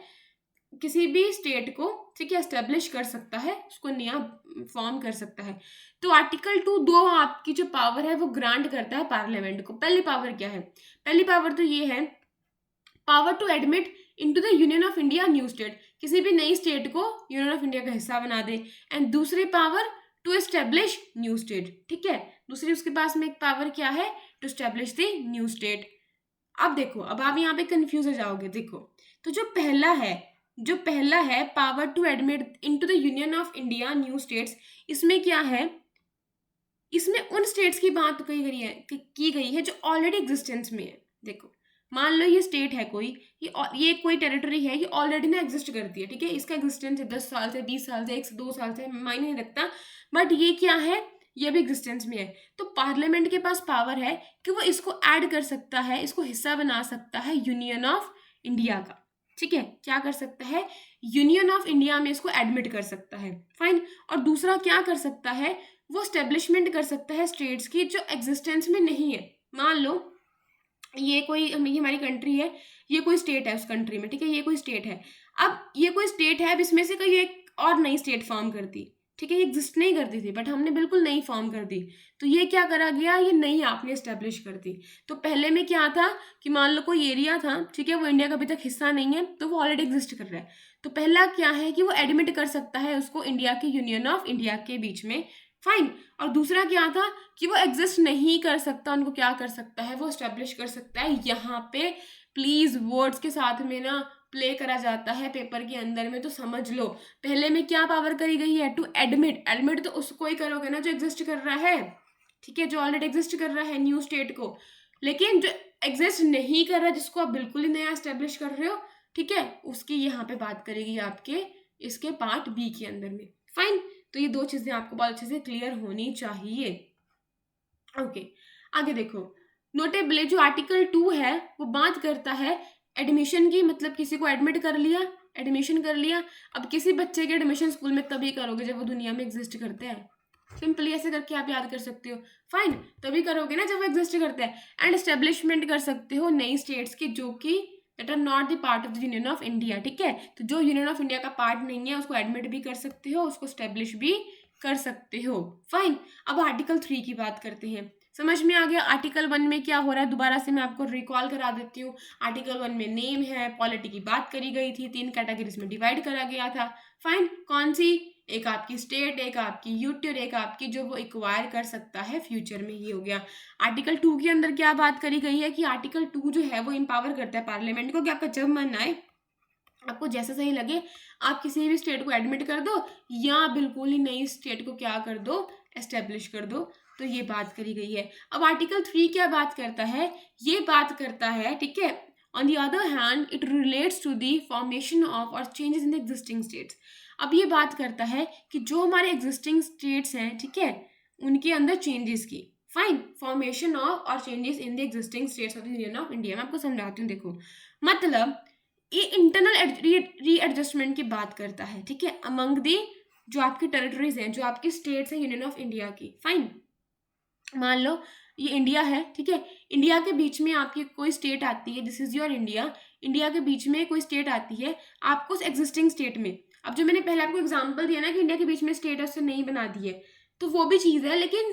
A: किसी भी स्टेट को, ठीक है, एस्टेब्लिश कर सकता है, उसको नया फॉर्म कर सकता है। तो आर्टिकल 2 दो आपकी जो पावर है वो ग्रांट करता है पार्लियामेंट को। पहली पावर क्या है? पहली पावर तो ये है, power to admit into the union of India new state, किसी भी नई स्टेट को यूनियन ऑफ इंडिया का हिस्सा बना दे। एंड दूसरी power to establish new state, ठीक है, दूसरी उसके पास में एक पावर क्या है, to establish the new state. अब देखो, अब आप यहाँ पे कंफ्यूज हो जाओगे। देखो, तो जो पहला है power to admit into the union of India new states, इसमें क्या है, इसमें उन स्टेट्स की बात की गई है जो ऑलरेडी एग्जिस्टेंस में है। देखो, मान लो ये स्टेट है कोई, ये कोई टेरिटरी है, ये ऑलरेडी ना एग्जिस्ट करती है, ठीक है, इसका एग्जिस्टेंस है 10 साल से, 20 साल से, 1 से 2 साल से, मायने नहीं रखता, बट ये क्या है, ये भी एग्जिस्टेंस में है। तो पार्लियामेंट के पास पावर है कि वो इसको ऐड कर सकता है, इसको हिस्सा बना सकता है यूनियन ऑफ इंडिया का, ठीक है, क्या कर सकता है, यूनियन ऑफ इंडिया में इसको एडमिट कर सकता है। फाइन। और दूसरा क्या कर सकता है, वो स्टेब्लिशमेंट कर सकता है स्टेट्स की जो एग्जिस्टेंस में नहीं है। मान लो ये हमारी कंट्री है, ये कोई स्टेट है उस कंट्री में, ठीक है, ये कोई स्टेट है। अब ये कोई स्टेट है, अब इसमें से कोई एक और नई स्टेट फॉर्म करती, ठीक है, ये एग्जिस्ट नहीं करती थी, बट हमने बिल्कुल नई फॉर्म कर दी, तो ये क्या करा गया, ये नई आपने स्टेब्लिश कर दी। तो पहले में क्या था कि मान लो कोई एरिया था, ठीक है, वो इंडिया का अभी तक हिस्सा नहीं है, तो वो ऑलरेडी एग्जिस्ट कर रहा है। तो पहला क्या है कि वो एडमिट कर सकता है उसको इंडिया के यूनियन ऑफ इंडिया के बीच में। फाइन। और दूसरा क्या था कि वो एग्जिस्ट नहीं कर सकता, उनको क्या कर सकता है, वो स्टेब्लिश कर सकता है। यहाँ पे प्लीज वर्ड्स के साथ में ना प्ले करा जाता है पेपर के अंदर में, तो समझ लो। पहले में क्या पावर करी गई है, टू एडमिट। एडमिट तो उसको ही करोगे ना जो एग्जिस्ट कर रहा है, ठीक है, जो ऑलरेडी एग्जिस्ट कर रहा है न्यू स्टेट को। लेकिन जो एग्जिस्ट नहीं कर रहा, जिसको आप बिल्कुल ही नया एस्टेब्लिश कर रहे हो, ठीक है, उसकी यहाँ पे बात करेगी आपके इसके पार्ट बी के अंदर में। फाइन। तो ये दो चीजें आपको बहुत अच्छे से क्लियर होनी चाहिए। ओके, आगे देखो, नोटेबली जो आर्टिकल 2 है वो बात करता है एडमिशन की, मतलब किसी को एडमिट कर लिया, एडमिशन कर लिया। अब किसी बच्चे के एडमिशन स्कूल में तभी करोगे जब वो दुनिया में एग्जिस्ट करते हैं। सिंपली ऐसे करके आप याद कर सकते हो। फाइन, तभी करोगे ना जब वो एग्जिस्ट करते हैं। एंड एस्टेब्लिशमेंट कर सकते हो नई स्टेट्स की जो कि that are not the part of the union of India, ठीक है, तो जो यूनियन ऑफ इंडिया का पार्ट नहीं है उसको एडमिट भी कर सकते हो, उसको स्टेब्लिश भी कर सकते हो। फाइन। अब आर्टिकल 3 की बात करते हैं। समझ में आ गया आर्टिकल 1 में क्या हो रहा है? दोबारा से मैं आपको रिकॉल करा देती हूँ। आर्टिकल 1 में नेम है, पॉलिटी की बात करी गई थी, 3 कैटेगरीज में डिवाइड करा गया था। फाइन। कौन सी? एक आपकी स्टेट, एक आपकी यूटी और एक आपकी जो वो एक्वायर कर सकता है फ्यूचर में, ये हो गया। आर्टिकल 2 के अंदर क्या बात करी गई है कि आर्टिकल 2 जो है वो एम्पावर करता है पार्लियामेंट को कि आपका जब मन आए, आपको जैसा सही लगे, आप किसी भी स्टेट को एडमिट कर दो या बिल्कुल ही नई स्टेट को क्या कर दो, एस्टेब्लिश कर दो। तो ये बात करी गई है। अब आर्टिकल 3 क्या बात करता है? ये बात करता है, ठीक है, on the other hand it relates to the formation of or changes in the existing states. अब ये बात करता है कि जो हमारे एग्जिस्टिंग स्टेट्स हैं, ठीक है, उनके अंदर चेंजेस की। Fine. Formation of or changes in the existing states of the union of India. मैं आपको समझाती हूँ। देखो, मतलब ये इंटरनल रीएडजस्टमेंट की बात करता है, ठीक है, अमंग दी जो आपकी टेरिटरीज हैं, जो आपकी स्टेट्स हैं यूनियन ऑफ इंडिया की। फाइन। मान लो ये इंडिया है, ठीक है, इंडिया के बीच में आपकी कोई स्टेट आती है, this is your India. India के बीच में कोई स्टेट आती है, आपको उस एग्जिस्टिंग स्टेट में, अब जो मैंने पहले आपको एग्जांपल दिया ना कि इंडिया के बीच में स्टेट है, उससे नहीं बना दी है, तो वो भी चीज़ है, लेकिन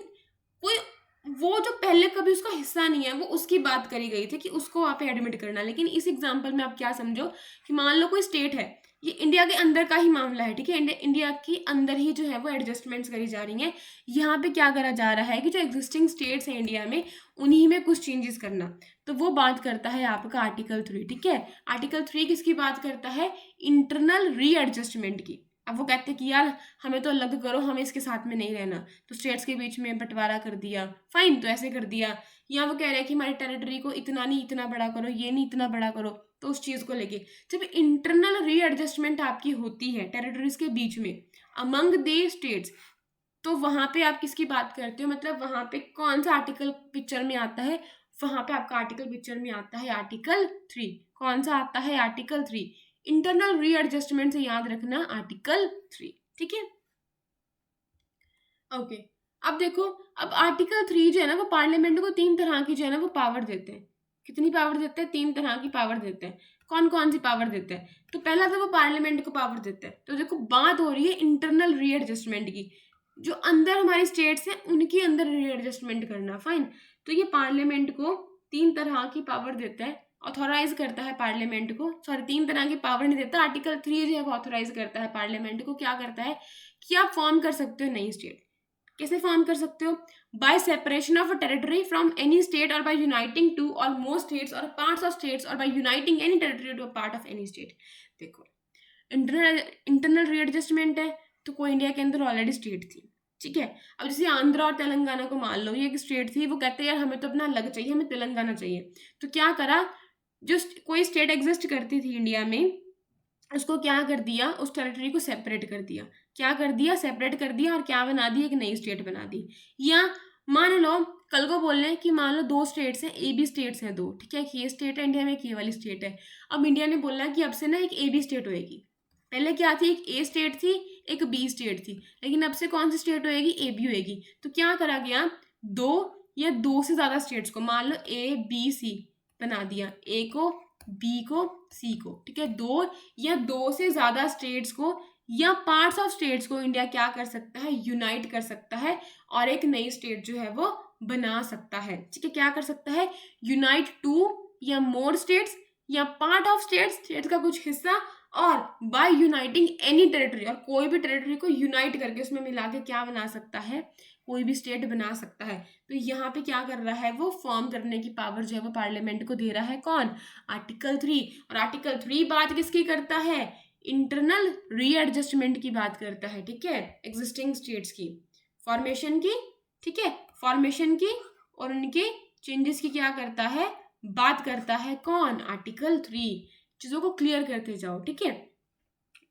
A: कोई वो जो पहले कभी उसका हिस्सा नहीं है, वो उसकी बात करी गई थी कि उसको आप एडमिट करना। लेकिन इस एग्जाम्पल में आप क्या समझो कि मान लो कोई स्टेट है, ये इंडिया के अंदर का ही मामला है, ठीक है, इंडिया के अंदर ही जो है वो एडजस्टमेंट्स करी जा रही हैं। यहाँ पे क्या करा जा रहा है कि जो एग्जिस्टिंग स्टेट्स हैं इंडिया में, उन्हीं में कुछ चेंजेस करना। तो वो बात करता है आपका आर्टिकल 3, ठीक है। आर्टिकल 3 किसकी बात करता है? इंटरनल रीएडजस्टमेंट की। अब वो कहते हैं कि यार हमें तो अलग करो, हमें इसके साथ में नहीं रहना, तो स्टेट्स के बीच में बंटवारा कर दिया। फाइन, तो ऐसे कर दिया। या वो कह रहे हैं कि हमारी टेरिटरी को इतना नहीं इतना बड़ा करो, ये नहीं इतना बड़ा करो, तो उस चीज़ को लेके जब इंटरनल रीएडजस्टमेंट आपकी होती है टेरिटरीज के बीच में अमंग दे स्टेट्स, तो वहाँ पे आप किसकी बात करते हो? मतलब वहाँ पे कौन सा आर्टिकल पिक्चर में आता है? वहाँ पे आपका आर्टिकल पिक्चर में आता है आर्टिकल 3। कौन सा आता है? आर्टिकल 3। इंटरनल रीएडजस्टमेंट से याद रखना आर्टिकल 3, ठीक है। ओके, अब देखो, अब आर्टिकल 3 जो है ना वो पार्लियामेंट को 3 तरह की जो है ना वो पावर देते हैं। कितनी पावर देते हैं? 3 तरह की पावर देते हैं। कौन कौन सी पावर देता है? तो पहला तो वो पार्लियामेंट को पावर देता है। तो देखो बात हो रही है इंटरनल रीएडजस्टमेंट की, जो अंदर हमारी स्टेट्स हैं उनके अंदर रीएडजस्टमेंट करना, फाइन। तो ये पार्लियामेंट को 3 तरह की पावर देता है, ऑथोराइज करता है पार्लियामेंट को। सॉरी, 3 तरह की पावर नहीं देता, आर्टिकल 3 जो है वो ऑथोराइज करता है पार्लियामेंट को। क्या करता है कि आप फॉर्म कर सकते हो नई स्टेट। कैसे फॉर्म कर सकते हो? By separation of a territory from any state or by uniting two or more states or parts of states or by uniting any territory to a part of any state. देखो internal readjustment है, तो कोई India के अंदर already state थी, ठीक है। अब जैसे आंध्र और तेलंगाना को मान लो, ये एक स्टेट थी, वो कहते हैं यार हमें तो अपना अलग चाहिए, हमें तेलंगाना चाहिए। तो क्या करा, जो कोई स्टेट एग्जिस्ट करती थी इंडिया में, उसको क्या कर दिया, उस टेरिटरी को सेपरेट कर दिया। क्या कर दिया? सेपरेट कर दिया, और क्या बना दी? एक नई स्टेट बना दी। या मान लो कल को बोल रहे हैं कि मान लो 2 स्टेट्स हैं, ए बी स्टेट्स हैं 2, ठीक है। एक ये स्टेट है इंडिया में, एक ये वाली स्टेट है। अब इंडिया ने बोला कि अब से ना एक ए बी स्टेट होएगी। पहले क्या थी? एक ए स्टेट थी, एक बी स्टेट थी, लेकिन अब से कौन सी स्टेट होएगी? ए बी होएगी। तो क्या करा गया, 2 या 2 से ज्यादा स्टेट्स को, मान लो ए बी सी बना दिया, ए को, बी को, सी को, ठीक है। 2 या 2 से ज्यादा स्टेट्स को या पार्ट्स ऑफ स्टेट्स को इंडिया क्या कर सकता है? यूनाइट कर सकता है और एक नई स्टेट जो है वो बना सकता है, ठीक है। क्या कर सकता है? यूनाइट 2 या मोर स्टेट्स या पार्ट ऑफ स्टेट्स का कुछ हिस्सा, और बाय यूनाइटिंग एनी टेरिटरी, और कोई भी टेरिटरी को यूनाइट करके उसमें मिला के क्या बना सकता है? कोई भी स्टेट बना सकता है। तो यहाँ पे क्या कर रहा है? वो फॉर्म करने की पावर जो है वो पार्लियामेंट को दे रहा है। कौन? आर्टिकल 3। और आर्टिकल 3 बात किसकी करता है? इंटरनल रीएडजस्टमेंट की बात करता है, ठीक है, एग्जिस्टिंग स्टेट्स की फॉर्मेशन की, ठीक है, फॉर्मेशन की और उनके चेंजेस की क्या करता है? बात करता है। कौन? आर्टिकल 3। चीजों को क्लियर करते जाओ, ठीक है।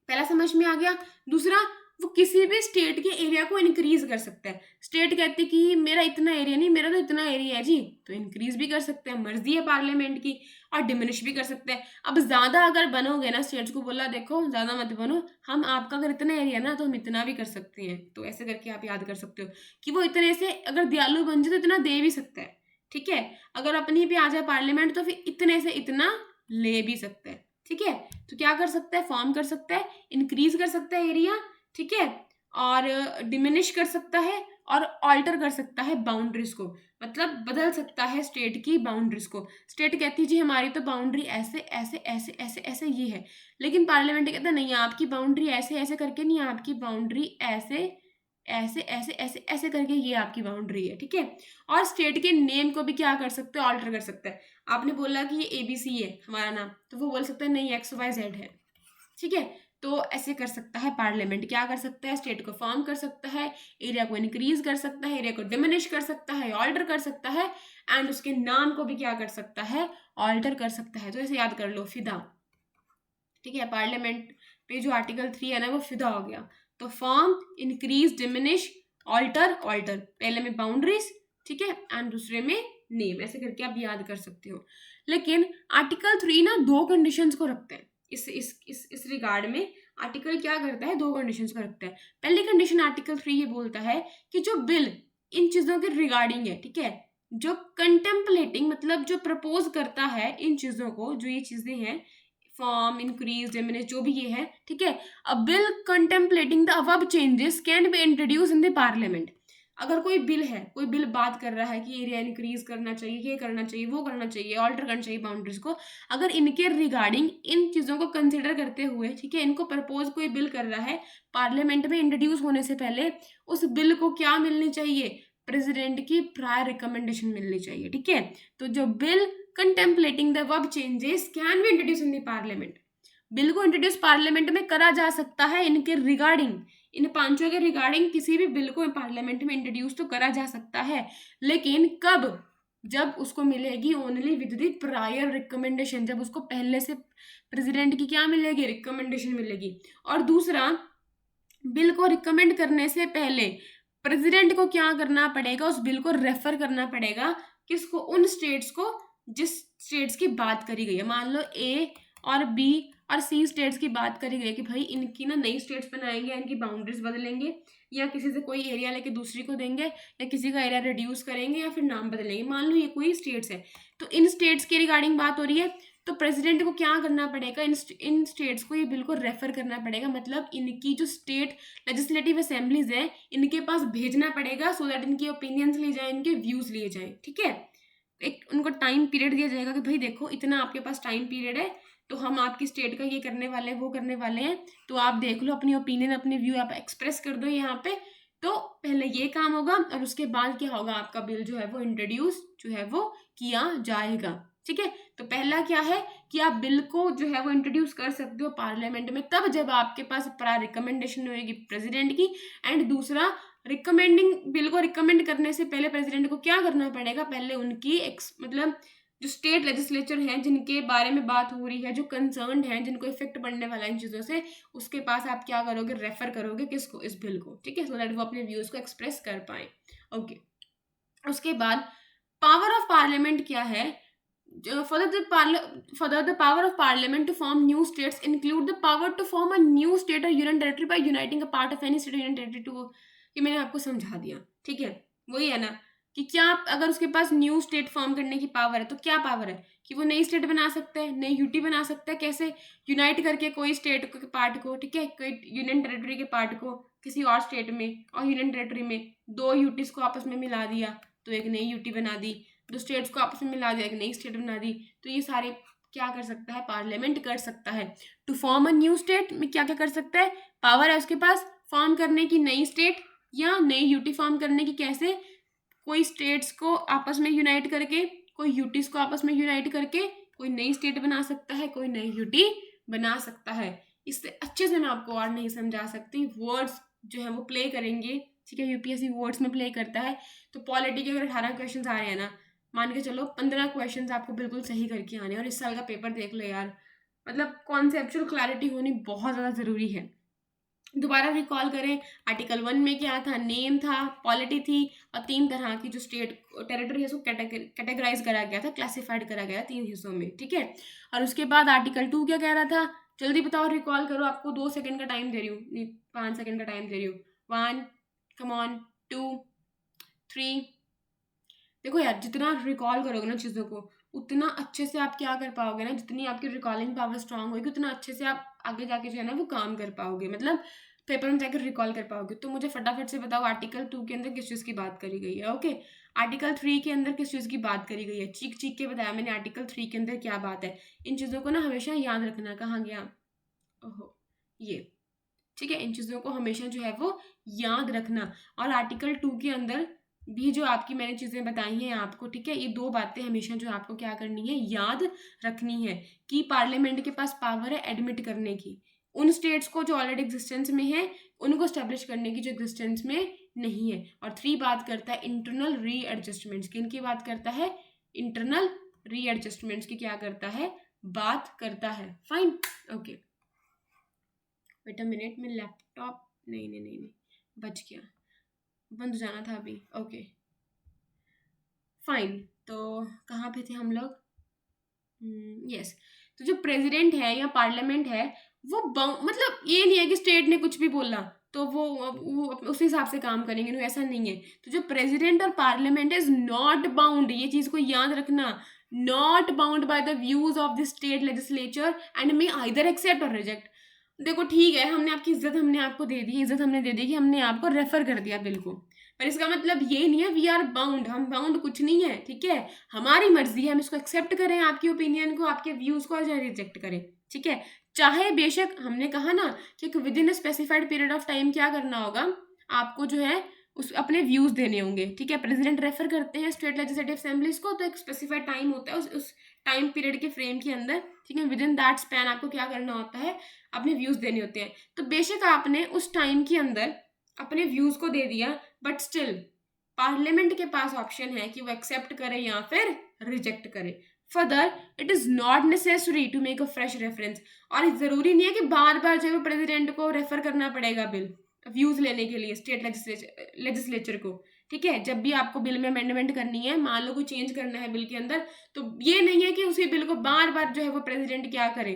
A: पहला समझ में आ गया। दूसरा, वो किसी भी स्टेट के एरिया को इंक्रीज कर सकता है। स्टेट कहती है कि मेरा इतना एरिया नहीं, मेरा तो इतना एरिया है जी, तो इंक्रीज भी कर सकते हैं, मर्जी है पार्लियामेंट की, और डिमिनिश भी कर सकते हैं। अब ज्यादा अगर बनोगे ना, स्टेट्स को बोला देखो ज्यादा मत बनो, हम आपका अगर इतना एरिया ना तो हम इतना भी कर सकते हैं। तो ऐसे करके आप याद कर सकते हो कि वो इतने से अगर दयालु बन जाए तो इतना दे भी सकता है, ठीक है। अगर अपनी भी आ जाए पार्लियामेंट तो फिर इतने से इतना ले भी सकता है, ठीक है। तो क्या कर सकता है? फॉर्म कर सकता है, इंक्रीज कर सकता है एरिया, ठीक है, और डिमिनिश कर सकता है और ऑल्टर कर सकता है बाउंड्रीज को, मतलब बदल सकता है स्टेट की बाउंड्रीज को। स्टेट कहती है जी हमारी तो बाउंड्री ऐसे ऐसे ऐसे ऐसे ऐसे ये है, लेकिन पार्लियामेंट कहता है नहीं, आपकी बाउंड्री ऐसे ऐसे करके नहीं, आपकी बाउंड्री ऐसे ऐसे ऐसे ऐसे ऐसे करके ये आपकी बाउंड्री है, ठीक है। और स्टेट के नेम को भी क्या कर सकते हैं? ऑल्टर कर सकता है। आपने बोला कि ये ABC है हमारा नाम, तो वो बोल सकता है नहीं XYZ है, ठीक है। तो ऐसे कर सकता है पार्लियामेंट। क्या कर सकता है? स्टेट को फॉर्म कर सकता है, एरिया को इंक्रीज कर सकता है, एरिया को डिमिनिश कर सकता है, ऑल्टर कर सकता है, एंड उसके नाम को भी क्या कर सकता है? ऑल्टर कर सकता है। तो ऐसे याद कर लो, फिदा, ठीक है। पार्लियामेंट पे जो आर्टिकल 3 है ना वो फिदा हो गया। तो form, increase, diminish, alter, alter, पहले में बाउंड्रीज, ठीक है, एंड दूसरे में नेम, ऐसे करके आप याद कर सकते हो। लेकिन आर्टिकल 3 ना 2 कंडीशंस को रखते हैं। इस रिगार्ड में आर्टिकल क्या करता है? 2 कंडीशंस को रखता है। पहली कंडीशन आर्टिकल 3 ये बोलता है कि जो बिल इन चीजों के रिगार्डिंग है, ठीक है, जो कंटेम्पलेटिंग मतलब जो प्रपोज करता है इन चीजों को, जो ये चीजें हैं, फॉर्म, इंक्रीज, डिमिनिश, जो भी ये है, ठीक है, अ bill contemplating the above changes can be introduce in the parliament. अगर कोई बिल है, कोई बिल बात कर रहा है कि एरिया इंक्रीज करना चाहिए, ये करना चाहिए, वो करना चाहिए, ऑल्टर करना चाहिए बाउंड्रीज को, अगर इनके रिगार्डिंग इन चीजों को कंसिडर करते हुए, ठीक है, इनको प्रपोज कोई बिल कर रहा है, पार्लियामेंट में इंट्रोड्यूस होने से पहले उस बिल को क्या मिलनी चाहिए? प्रेसिडेंट की प्रायर रिकमेंडेशन मिलनी चाहिए, ठीक है। तो जो bill contemplating the above changes can be introduce in the parliament, bill को इंट्रोड्यूस पार्लियामेंट में करा जा सकता है इनके रिगार्डिंग, इन पांचों के रिगार्डिंग किसी भी बिल को पार्लियामेंट में इंट्रोड्यूस तो करा जा सकता है, लेकिन कब? जब उसको मिलेगी only with the prior recommendation, जब उसको पहले से प्रेसिडेंट की क्या मिलेगी? रिकमेंडेशन मिलेगी। और दूसरा, बिल को रिकमेंड करने से पहले प्रेसिडेंट को क्या करना पड़ेगा? उस बिल को रेफर करना पड़ेगा किसको? उन स्टेट्स को जिस स्टेट्स की बात करी गई है। मान लो A और B और C स्टेट्स की बात करी गई है कि भाई इनकी ना नई स्टेट्स बनाएंगे, इनकी बाउंड्रीज बदलेंगे, या किसी से कोई एरिया लेके दूसरी को देंगे, या किसी का एरिया रिड्यूस करेंगे, या फिर नाम बदलेंगे। मान लो ये कोई स्टेट्स है, तो इन स्टेट्स के रिगार्डिंग बात हो रही है, तो प्रेसिडेंट को क्या करना पड़ेगा, इन स्टेट्स को ये बिल को रेफर करना पड़ेगा, मतलब इनकी जो स्टेट लेजिस्लेटिव असेंबलीज हैं इनके पास भेजना पड़ेगा, सो दैट इनके ओपिनियंस लिए जाए, इनके व्यूज लिए जाए। ठीक है, एक उनको टाइम पीरियड दिया जाएगा कि भाई देखो इतना आपके पास टाइम पीरियड है, तो हम आपकी स्टेट का ये करने वाले हैं, वो करने वाले हैं, तो आप देख लो, अपनी ओपिनियन अपने व्यू आप एक्सप्रेस कर दो यहाँ पे। तो पहले ये काम होगा और उसके बाद क्या होगा, आपका बिल जो है वो इंट्रोड्यूस जो है वो किया जाएगा। ठीक है, तो पहला क्या है कि आप बिल को जो है वो इंट्रोड्यूस कर सकते हो पार्लियामेंट में तब जब आपके पास प्रायर रिकमेंडेशन होगी प्रेसिडेंट की। एंड दूसरा, रिकमेंडिंग बिल को रिकमेंड करने से पहले प्रेसिडेंट को क्या करना पड़ेगा, पहले उनकी मतलब जो स्टेट लेजिस्लेचर हैं जिनके बारे में बात हो रही है, जो कंसर्न्ड हैं, जिनको इफेक्ट पड़ने वाला है इन चीज़ों से, उसके पास आप क्या करोगे, रेफर करोगे किसको, इस बिल को। ठीक है, सो दैट वो अपने व्यूज को एक्सप्रेस कर पाए। ओके, उसके बाद पावर ऑफ पार्लियामेंट क्या है, further the power of parliament to form new states include the power to form a new state or union territory by uniting a part of any state or union territory to, ये मैंने आपको समझा दिया। ठीक है, वही है ना कि क्या अगर उसके पास न्यू स्टेट फॉर्म करने की पावर है तो क्या पावर है कि वो नई स्टेट बना सकता है, नई यूटी बना सकता है। कैसे, यूनाइट करके कोई स्टेट के पार्ट को, ठीक है, कोई यूनियन टेरिटरी के पार्ट को किसी और स्टेट में और यूनियन टेरिटरी में दो यूटीज को आपस में मिला दिया तो एक नई यूटी बना दी, दो स्टेट्स को आपस में मिला दिया एक नई स्टेट बना दी। तो ये सारे क्या कर सकता है, पार्लियामेंट कर सकता है। To form a new state में क्या क्या कर सकता है, पावर है उसके पास फॉर्म करने की नई स्टेट या नई यूटी फॉर्म करने की। कैसे, कोई स्टेट्स को आपस में यूनाइट करके, कोई यूटीज को आपस में यूनाइट करके कोई नई स्टेट बना सकता है, कोई नई यूटी बना सकता है। इससे अच्छे से मैं आपको और नहीं समझा सकती, वर्ड्स जो है वो प्ले करेंगे। ठीक है, यूपीएससी वर्ड्स में प्ले करता है। तो पॉलिटी के अगर 18 क्वेश्चन आ रहे हैं ना, मान के चलो 15 क्वेश्चंस आपको बिल्कुल सही करके आने। और इस साल का पेपर देख लो यार, मतलब कॉन्सेप्चुअल क्लैरिटी होनी बहुत ज़्यादा ज़रूरी है। दोबारा रिकॉल करें, आर्टिकल 1 में क्या था, नेम था, पॉलिटी थी, और 3 तरह की जो स्टेट टेरिटरी है उसको कैटेगराइज करा गया था, क्लासिफाइड करा गया 3 हिस्सों में। ठीक है, और उसके बाद आर्टिकल 2 क्या कह रहा था, जल्दी बताओ, रिकॉल करो। आपको 2 सेकंड का टाइम दे रही हूँ, नहीं 5 सेकंड का टाइम दे रही हूँ। 1, कम ऑन, 2, 3। देखो यार, जितना रिकॉल करोगे ना चीज़ों को, उतना अच्छे से आप क्या कर पाओगे ना, जितनी आपकी रिकॉलिंग पावर स्ट्रांग होगी उतना अच्छे से आप आगे जाके जो है ना वो काम कर पाओगे, मतलब पेपर में जाकर रिकॉल कर पाओगे। तो मुझे फटाफट से बताओ, आर्टिकल 2 के अंदर किस चीज़ की बात करी गई है। ओके, आर्टिकल 3 के अंदर किस चीज़ की बात करी गई है, चीख चीख के बताया मैंने आर्टिकल 3 के अंदर क्या बात है। इन चीज़ों को ना हमेशा याद रखना। कहाँ गया, ओहो ये, ठीक है, इन चीज़ों को हमेशा जो है वो याद रखना। और आर्टिकल 2 के अंदर भी जो आपकी मैंने चीज़ें बताई हैं आपको, ठीक है, ये 2 बातें हमेशा जो आपको क्या करनी है, याद रखनी है कि पार्लियामेंट के पास पावर है एडमिट करने की उन स्टेट्स को जो ऑलरेडी एग्जिस्टेंस में है, उनको स्टैब्लिश करने की जो एग्जिस्टेंस में नहीं है। और 3 बात करता है इंटरनल री एडजस्टमेंट्स की। इनकी बात करता है इंटरनल री एडजस्टमेंट्स की, क्या करता है, बात करता है। Fine, okay, wait a minute, में लैपटॉप नहीं बच गया, बंद हो जाना था अभी। ओके फाइन, तो कहाँ पे थे हम लोग, यस। तो जो प्रेसिडेंट है या पार्लियामेंट है वो मतलब ये नहीं है कि स्टेट ने कुछ भी बोला तो वो उस हिसाब से काम करेंगे, नहीं, ऐसा नहीं है। तो जो प्रेसिडेंट और पार्लियामेंट इज नॉट बाउंड, ये चीज़ को याद रखना, not bound by the views of the state legislature and may either accept or reject. देखो ठीक है, हमने आपकी इज्जत हमने आपको दे दी, इज्जत हमने दे दी कि हमने आपको रेफर कर दिया बिल को, पर इसका मतलब ये नहीं है वी आर बाउंड, हम बाउंड कुछ नहीं है। ठीक है, हमारी मर्जी है, हम इसको एक्सेप्ट करें, आपकी ओपिनियन को, आपके व्यूज को, या रिजेक्ट करें। ठीक है, चाहे बेशक हमने कहा ना कि with in a specified period of time क्या करना होगा, आपको जो है उस अपने व्यूज देने होंगे। ठीक है, प्रेसिडेंट रेफर करते हैं स्टेट लेजिस्लेटिव असेंबलीज को, तो एक स्पेसिफाइड टाइम होता है, उस टाइम पीरियड के फ्रेम के अंदर, ठीक है, विद इन दैट स्पैन आपको क्या करना होता है, अपने व्यूज देने होते हैं। तो बेशक आपने उस टाइम के अंदर अपने व्यूज को दे दिया, बट स्टिल पार्लियामेंट के पास ऑप्शन है कि वो एक्सेप्ट करे या फिर रिजेक्ट करे। Further it is not necessary to make a fresh reference, और जरूरी नहीं है कि बार बार जो है प्रेसिडेंट को रेफर करना पड़ेगा बिल व्यूज लेने के लिए स्टेट लेजिस्लेचर को। ठीक है, जब भी आपको बिल में अमेंडमेंट करनी है, मान लो कोई चेंज करना है बिल के अंदर, तो ये नहीं है कि उसी बिल को बार बार जो है वो प्रेसिडेंट क्या करे,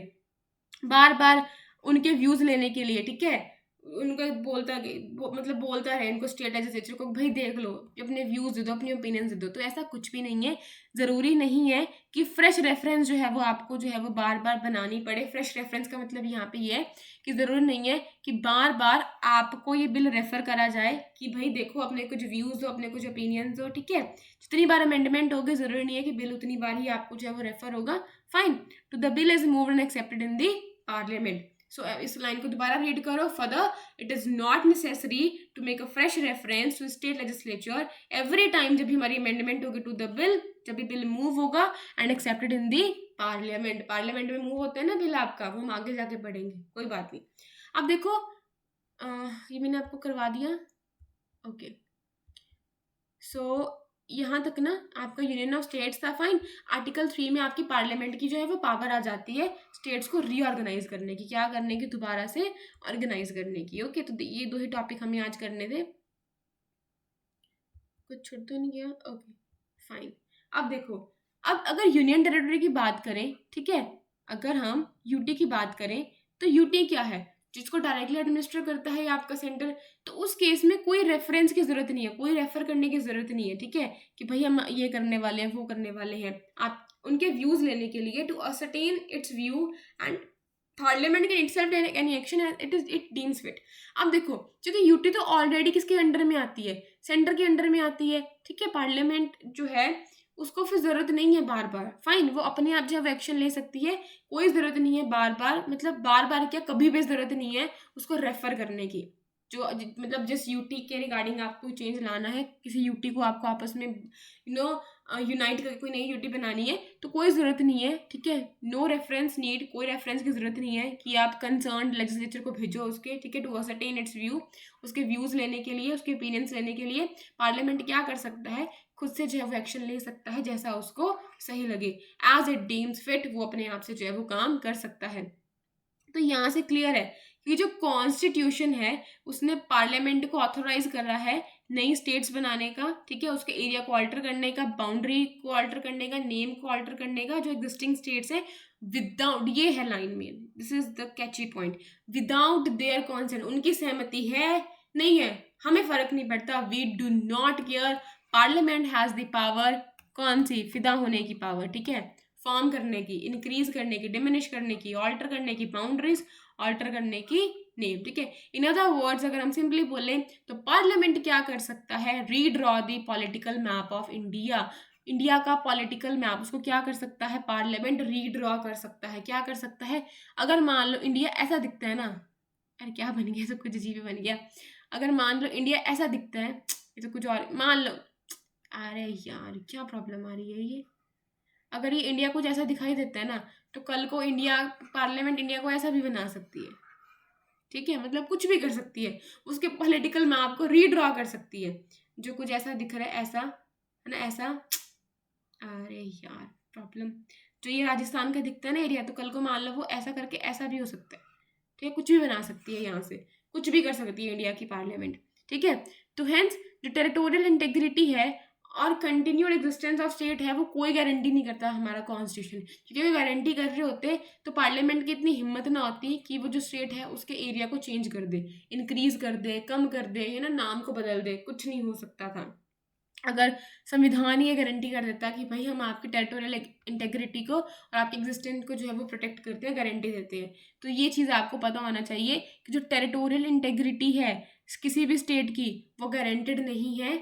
A: बार बार उनके व्यूज लेने के लिए, ठीक है, उनका मतलब बोलता है इनको स्टेट लेजिस्लेचर को, भाई देख लो, अपने व्यूज दे दो, अपनी ओपिनियंस दे दो। तो ऐसा कुछ भी नहीं है। ज़रूरी नहीं है कि फ्रेश रेफरेंस जो है वो आपको जो है वो बार बार बनानी पड़े। फ्रेश रेफरेंस का मतलब यहाँ पे ये है कि ज़रूरी नहीं है कि बार बार आपको ये बिल रेफर करा जाए कि भाई देखो अपने कुछ व्यूज़ दो, अपने कुछ ओपिनियंस दो, ठीक है। जितनी बार अमेंडमेंट होगी ज़रूरी नहीं है कि बिल उतनी बार ही आपको जो है वो रेफर होगा। Fine, two the bill is moved and accepted in the parliament. So इस लाइन को दोबारा रीड करो। Further, it is not necessary to make a fresh reference to state legislature every time जब भी हमारी अमेंडमेंट होगी to the bill, जब भी बिल मूव होगा and accepted in the parliament. Parliament में मूव होता है ना बिल आपका, वो हम आगे जाके पढ़ेंगे, कोई बात नहीं। अब देखो ये मैंने आपको करवा दिया। ओके, सो यहाँ तक ना आपका यूनियन ऑफ स्टेट्स था। फाइन, आर्टिकल 3 में आपकी पार्लियामेंट की जो है वो पावर आ जाती है स्टेट्स को रीऑर्गेनाइज करने की, क्या करने की, दोबारा से ऑर्गेनाइज करने की। ओके, तो ये दो ही टॉपिक हमें आज करने थे, कुछ छूट तो नहीं गया। ओके फाइन, अब देखो, अब अगर यूनियन टेरिटरी की बात करें, ठीक है, अगर हम यूटी की बात करें तो यूटी क्या है, जिसको डायरेक्टली एडमिनिस्टर करता है आपका सेंटर। तो उस केस में कोई रेफरेंस की जरूरत नहीं है, कोई रेफर करने की जरूरत नहीं है, ठीक है, कि भाई हम ये करने वाले हैं, वो करने वाले हैं। आप उनके व्यूज लेने के लिए to ascertain its view and parliament can itself take any action it deems fit. अब देखो, क्योंकि यूटी तो ऑलरेडी किसके अंडर में आती है, सेंटर के अंडर में आती है, ठीक है। पार्लियामेंट जो है उसको फिर जरूरत नहीं है बार बार, फाइन, वो अपने आप जो एक्शन ले सकती है, कोई जरूरत नहीं है बार बार, मतलब बार बार क्या, कभी भी जरूरत नहीं है उसको रेफर करने की। जो मतलब जिस यूटी के रिगार्डिंग आपको चेंज लाना है, किसी यूटी को आपको आपस में यूनाइट करके कोई नई यूटी बनानी है, तो कोई ज़रूरत नहीं है, ठीक है। नो रेफरेंस नीड, कोई रेफरेंस की ज़रूरत नहीं है कि आप कंसर्न लेजिस्लेचर को भेजो उसके, ठीक है, टू असर्टेन इट्स व्यू, उसके व्यूज़ लेने के लिए, उसके ओपिनियंस लेने के लिए पार्लियामेंट क्या कर सकता है, खुद से जो है वो एक्शन ले सकता है जैसा उसको सही लगे, एज इट डीम्स फिट, वो अपने आप से जो है वो काम कर सकता है। तो यहाँ से क्लियर है कि जो कॉन्स्टिट्यूशन है उसने पार्लियामेंट को ऑथोराइज कर रहा है नई स्टेट्स बनाने का, ठीक है, उसके एरिया को अल्टर करने का, बाउंड्री को अल्टर करने का, नेम को अल्टर करने का, जो एग्जिस्टिंग स्टेट्स है विदाउट, ये है लाइन में, this is the catchy point, without their consent, उनकी सहमति है नहीं है हमें फर्क नहीं पड़ता, we do not care, parliament has the power, कौन सी, फिदा होने की पावर, ठीक है, फॉर्म करने की, इंक्रीज करने की, डिमिनिश करने की, ऑल्टर करने की बाउंड्रीज, ऑल्टर करने की नेम, ठीक है। इन अदर वर्ड्स अगर हम सिंपली बोले तो पार्लियामेंट क्या कर सकता है, redraw the political map of India, India का पॉलिटिकल मैप, उसको क्या कर सकता है पार्लियामेंट, रीड्रॉ कर सकता है। क्या कर सकता है, अगर मान लो इंडिया ऐसा दिखता है ना, अरे क्या बन गया, सब कुछ अजीब बन गया, अगर मान लो इंडिया ऐसा दिखता है, ये तो कुछ और मान लो, अरे यार क्या प्रॉब्लम आ रही है ये, अगर ये इंडिया कुछ ऐसा दिखाई देता है ना, तो कल को इंडिया पार्लियामेंट इंडिया को ऐसा भी बना सकती है, ठीक है, मतलब कुछ भी कर सकती है, उसके पॉलिटिकल मैप को रीड्रॉ कर सकती है, जो कुछ ऐसा दिख रहा है ऐसा है ना, ऐसा, अरे यार प्रॉब्लम, जो ये राजस्थान का दिखता है ना एरिया, तो कल को मान लो वो ऐसा करके ऐसा भी हो सकता है, ठीक है, कुछ भी बना सकती है, यहाँ से कुछ भी कर सकती है इंडिया की पार्लियामेंट, ठीक है। तो हेंस जो टेरिटोरियल इंटेग्रिटी है और कंटिन्यूड एग्जिस्टेंस ऑफ स्टेट है वो कोई गारंटी नहीं करता हमारा कॉन्स्टिट्यूशन, क्योंकि वो गारंटी कर रहे होते तो पार्लियामेंट की इतनी हिम्मत ना होती कि वो जो स्टेट है उसके एरिया को चेंज कर दे, इंक्रीज कर दे, कम कर दे, है ना, नाम को बदल दे, कुछ नहीं हो सकता था। अगर संविधान ये गारंटी कर देता कि भाई हम आपकी टेरिटोरियल इंटेग्रिटी को और आपके एग्जिस्टेंस को जो है वो प्रोटेक्ट करते हैं, गारंटी देते हैं, तो ये चीज़ आपको पता होना चाहिए कि जो टेरिटोरियल इंटेग्रिटी है किसी भी स्टेट की वो गारंटेड नहीं है,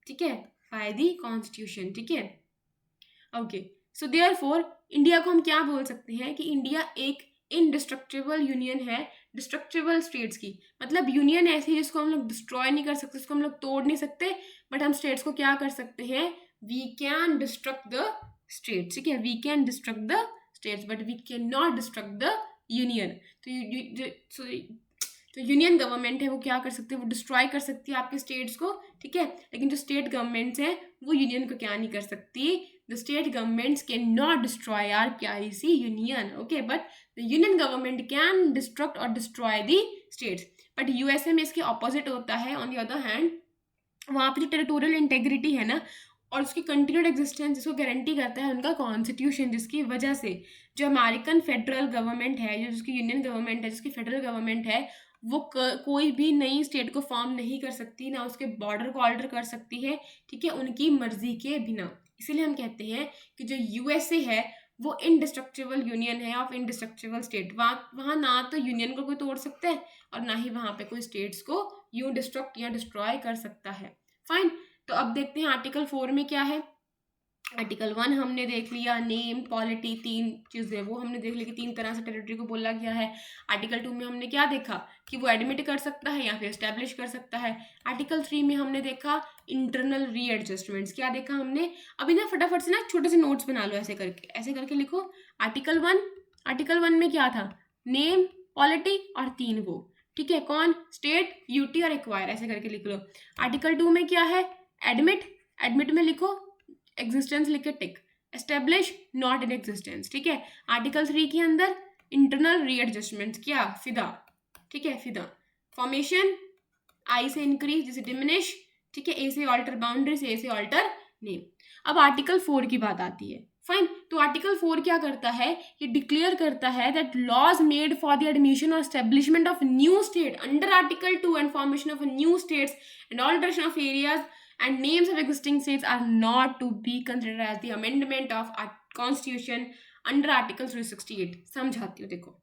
A: ठीक है, बाय द कॉन्स्टिट्यूशन, ठीक है। ओके, सो देयरफॉर इंडिया को हम क्या बोल सकते हैं कि इंडिया एक इनडिस्ट्रक्टिबल यूनियन है डिस्ट्रक्टिबल स्टेट्स की, मतलब यूनियन ऐसी है जिसको हम लोग डिस्ट्रॉय नहीं कर सकते, उसको हम लोग तोड़ नहीं सकते, बट हम स्टेट्स को क्या कर सकते हैं, we can destruct the states, ठीक है, we can destruct the states but we can not destruct the union. तो यूनियन गवर्नमेंट है वो क्या कर सकती है, वो डिस्ट्रॉय कर सकती है आपके स्टेट्स को, ठीक है, लेकिन जो स्टेट गवर्नमेंट्स हैं वो यूनियन को क्या नहीं कर सकती, the state governments can not destroy our प्यारी union, okay, but the union government can destruct or destroy the states. But USA में इसके ऑपोजिट होता है, ऑन द अदर हैंड वहाँ पे जो टेरिटोरियल इंटेग्रिटी है ना और उसकी कंटिन्यूड एग्जिस्टेंस जिसको गारंटी करता है उनका कॉन्स्टिट्यूशन, जिसकी वजह से जो अमेरिकन फेडरल गवर्नमेंट है, जो जिसकी यूनियन गवर्नमेंट है, जिसकी फेडरल गवर्नमेंट है, वो कोई भी नई स्टेट को फॉर्म नहीं कर सकती, ना उसके बॉर्डर को ऑल्टर कर सकती है, ठीक है, उनकी मर्जी के बिना। इसीलिए हम कहते हैं कि जो यूएसए है वो इनडिस्ट्रक्टिबल यूनियन है ऑफ इनडिस्ट्रक्टिबल स्टेट। वहाँ ना तो यूनियन को कोई तोड़ सकता है और ना ही वहाँ पे कोई स्टेट्स को यूं डिस्ट्रक्ट या डिस्ट्रॉय कर सकता है। फाइन, तो अब देखते हैं आर्टिकल 4 में क्या है। आर्टिकल 1 हमने देख लिया, नेम, पॉलिटी, 3 चीज़ें वो हमने देख ली कि 3 तरह से टेरिटरी को बोला गया है। आर्टिकल 2 में हमने क्या देखा कि वो एडमिट कर सकता है या फिर एस्टेब्लिश कर सकता है। आर्टिकल 3 में हमने देखा इंटरनल रीएडजस्टमेंट्स। क्या देखा हमने? अभी ना फटाफट से ना छोटे से नोट्स बना लो, ऐसे करके लिखो। आर्टिकल 1 में क्या था? नेम, पॉलिटी और 3 वो, ठीक है, कौन? स्टेट, यूटी और एक्वायर, ऐसे करके लिख लो। आर्टिकल 2 में क्या है? एडमिट में लिखो एग्जिस्टेंस लिख के टिक, एस्टेब्लिश नॉट इन एग्जिस्टेंस, ठीक है। आर्टिकल 3 के अंदर इंटरनल रीएडजस्टमेंट, क्या? फिदा, ठीक है, फिदा। फॉर्मेशन, आई से इंक्रीज, जैसे डिमिनिश, ठीक है, ए से ऑल्टर बाउंड्रीज, ए से ऑल्टर नेम। अब आर्टिकल 4 की बात आती है। फाइन, तो आर्टिकल 4 क्या करता है? ये डिक्लेयर करता है that laws made for the admission or establishment of new state under article 2 and formation of new states and alteration of areas and names of existing states are not to be considered as the amendment of constitution under article 368। समझाती हूँ, देखो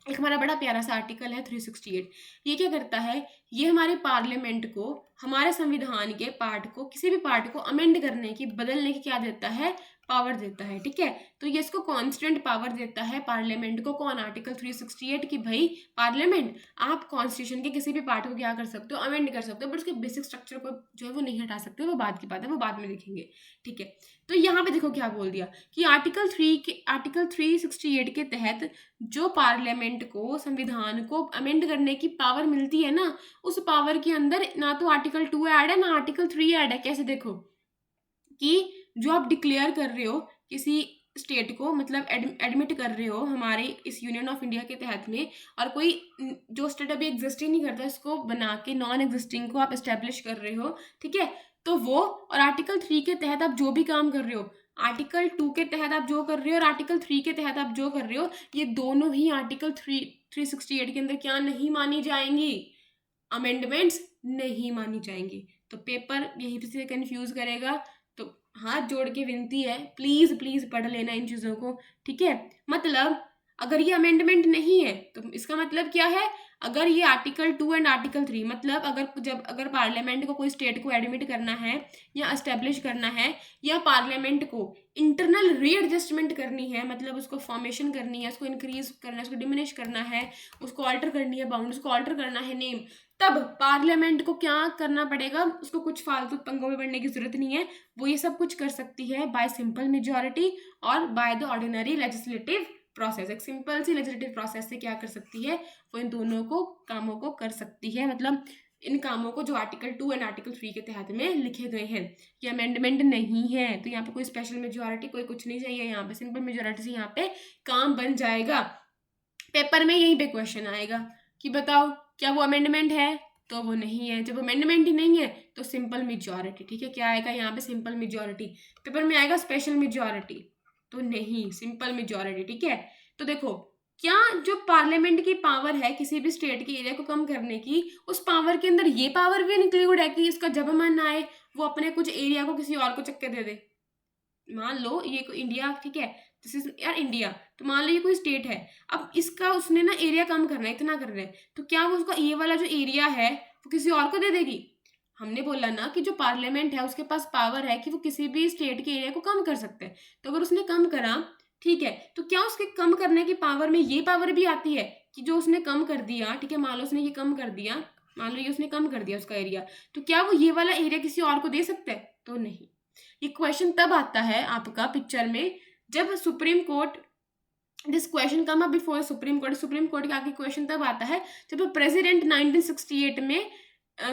A: एक हमारा बड़ा प्यारा सा article है 368। ये क्या करता है? ये हमारे पार्लियामेंट को, हमारे संविधान के पार्ट को, किसी भी पार्ट को अमेंड करने की, बदलने की क्या देता है? पावर देता है, ठीक है। तो ये इसको कॉन्स्टेंट पावर देता है पार्लियामेंट को। कौन? आर्टिकल 368 की भाई पार्लियामेंट आप कॉन्स्टिट्यूशन के किसी भी पार्ट को क्या कर सकते हो? अमेंड कर सकते हो, बट उसके बेसिक स्ट्रक्चर को जो है वो नहीं हटा सकते, वो बात की बात है, वो बाद में देखेंगे, ठीक है। तो यहाँ पे देखो क्या बोल दिया कि आर्टिकल 368 के तहत जो पार्लियामेंट को, संविधान को अमेंड करने की पावर मिलती है ना, उस पावर के अंदर ना तो आर्टिकल 2 ऐड है ना आर्टिकल 3 ऐड है। कैसे? देखो कि जो आप डिक्लेयर कर रहे हो किसी स्टेट को, मतलब एडमिट कर रहे हो हमारे इस यूनियन ऑफ इंडिया के तहत में, और कोई जो स्टेट अभी एग्जिस्ट ही नहीं करता इसको बना के नॉन एग्जिस्टिंग को आप एस्टेब्लिश कर रहे हो, ठीक है। तो वो, और आर्टिकल 3 के तहत आप जो भी काम कर रहे हो, आर्टिकल 2 के तहत आप जो कर रहे हो और आर्टिकल 3 के तहत आप जो कर रहे हो, ये दोनों ही आर्टिकल 368 के अंदर क्या नहीं मानी जाएंगी? अमेंडमेंट्स नहीं मानी जाएंगी। तो पेपर यहीं से कंफ्यूज करेगा। तो हाथ जोड़ के विनती है, प्लीज प्लीज पढ़ लेना इन चीजों को, ठीक है। मतलब अगर ये अमेंडमेंट नहीं है तो इसका मतलब क्या है? अगर ये आर्टिकल 2 एंड आर्टिकल 3, मतलब अगर पार्लियामेंट को कोई स्टेट को एडमिट करना है या एस्टेब्लिश करना है, या पार्लियामेंट को इंटरनल रीएडजस्टमेंट करनी है, मतलब उसको फॉर्मेशन करनी है, उसको इंक्रीज करना है, उसको डिमिनिश करना है, उसको ऑल्टर करनी है, बाउंड्रीज को ऑल्टर करना है, नेम, तब पार्लियामेंट को क्या करना पड़ेगा? उसको कुछ फालतू पंगों में पड़ने की जरूरत नहीं है, वो ये सब कुछ कर सकती है बाय सिंपल मेजॉरिटी और by the ordinary legislative process. एक सिंपल सी लेजिस्लेटिव प्रोसेस से क्या कर सकती है? वो इन दोनों को कामों को कर सकती है, मतलब इन कामों को जो आर्टिकल 2 एंड आर्टिकल 3 के तहत में लिखे गए हैं। ये अमेंडमेंट नहीं है, तो यहाँ पे कोई स्पेशल मेजॉरिटी कोई कुछ नहीं चाहिए, यहाँ पे सिंपल मेजॉरिटी से यहाँ पे काम बन जाएगा। पेपर में यहीं पे क्वेश्चन आएगा कि बताओ क्या वो अमेंडमेंट है? तो वो नहीं है। जब अमेंडमेंट ही नहीं है तो सिंपल मेजॉरिटी, ठीक है। क्या आएगा यहाँ पे? Simple majority. पेपर में आएगा स्पेशल मेजॉरिटी, तो नहीं, सिंपल मेजॉरिटी, ठीक है। तो देखो क्या जो पार्लियामेंट की पावर है किसी भी स्टेट के एरिया को कम करने की, उस पावर के अंदर ये पावर भी इंक्लूड है कि इसका जब मन आए वो अपने कुछ एरिया को किसी और को चक्के दे दे। मान लो ये इंडिया, ठीक है, दिस इज यार इंडिया, तो मान लो ये कोई स्टेट है, अब इसका उसने ना एरिया कम करना है, इतना करना है, तो क्या वो उसका ये वाला जो एरिया है वो किसी और को दे देगी? हमने बोला ना कि जो पार्लियामेंट है उसके पास पावर है कि वो किसी भी स्टेट के एरिया को कम कर सकते हैं। तो अगर उसने कम करा, ठीक है, तो क्या उसके कम करने की पावर में ये पावर भी आती है कि जो उसने कम कर दिया, ठीक है, मान लो उसने ये कम कर दिया, मान लो ये उसने कम कर दिया उसका एरिया, तो क्या वो ये वाला एरिया किसी और को दे सकता है? तो नहीं। ये क्वेश्चन तब आता है आपका पिक्चर में जब supreme court, this question come up before supreme court का आगे क्वेश्चन तब आता है जब प्रेसिडेंट 1968 में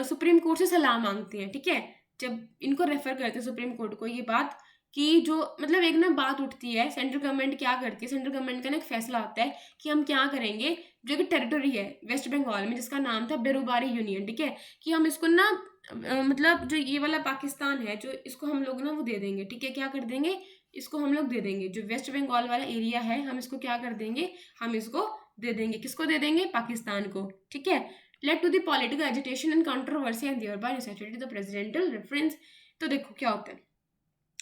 A: सुप्रीम कोर्ट से सलाह मांगते हैं, ठीक है। जब इनको रेफर करते हैं सुप्रीम कोर्ट को, ये बात कि जो मतलब एक ना बात उठती है, सेंट्रल गवर्नमेंट क्या करती है, सेंट्रल गवर्नमेंट का ना एक फैसला होता है कि हम क्या करेंगे, जो कि टेरिटरी है वेस्ट बंगाल में जिसका नाम था बेरोबारी यूनियन, ठीक है, कि हम इसको ना मतलब जो ये वाला पाकिस्तान है, जो इसको हम लोग ना वो दे देंगे, ठीक है, क्या कर देंगे, इसको हम लोग दे देंगे, जो वेस्ट बंगाल वाला एरिया है हम इसको क्या कर देंगे, हम इसको दे देंगे, किसको दे देंगे, पाकिस्तान को, ठीक है। Led to the political agitation and controversy and thereby necessity the presidential reference. तो देखो क्या होता है,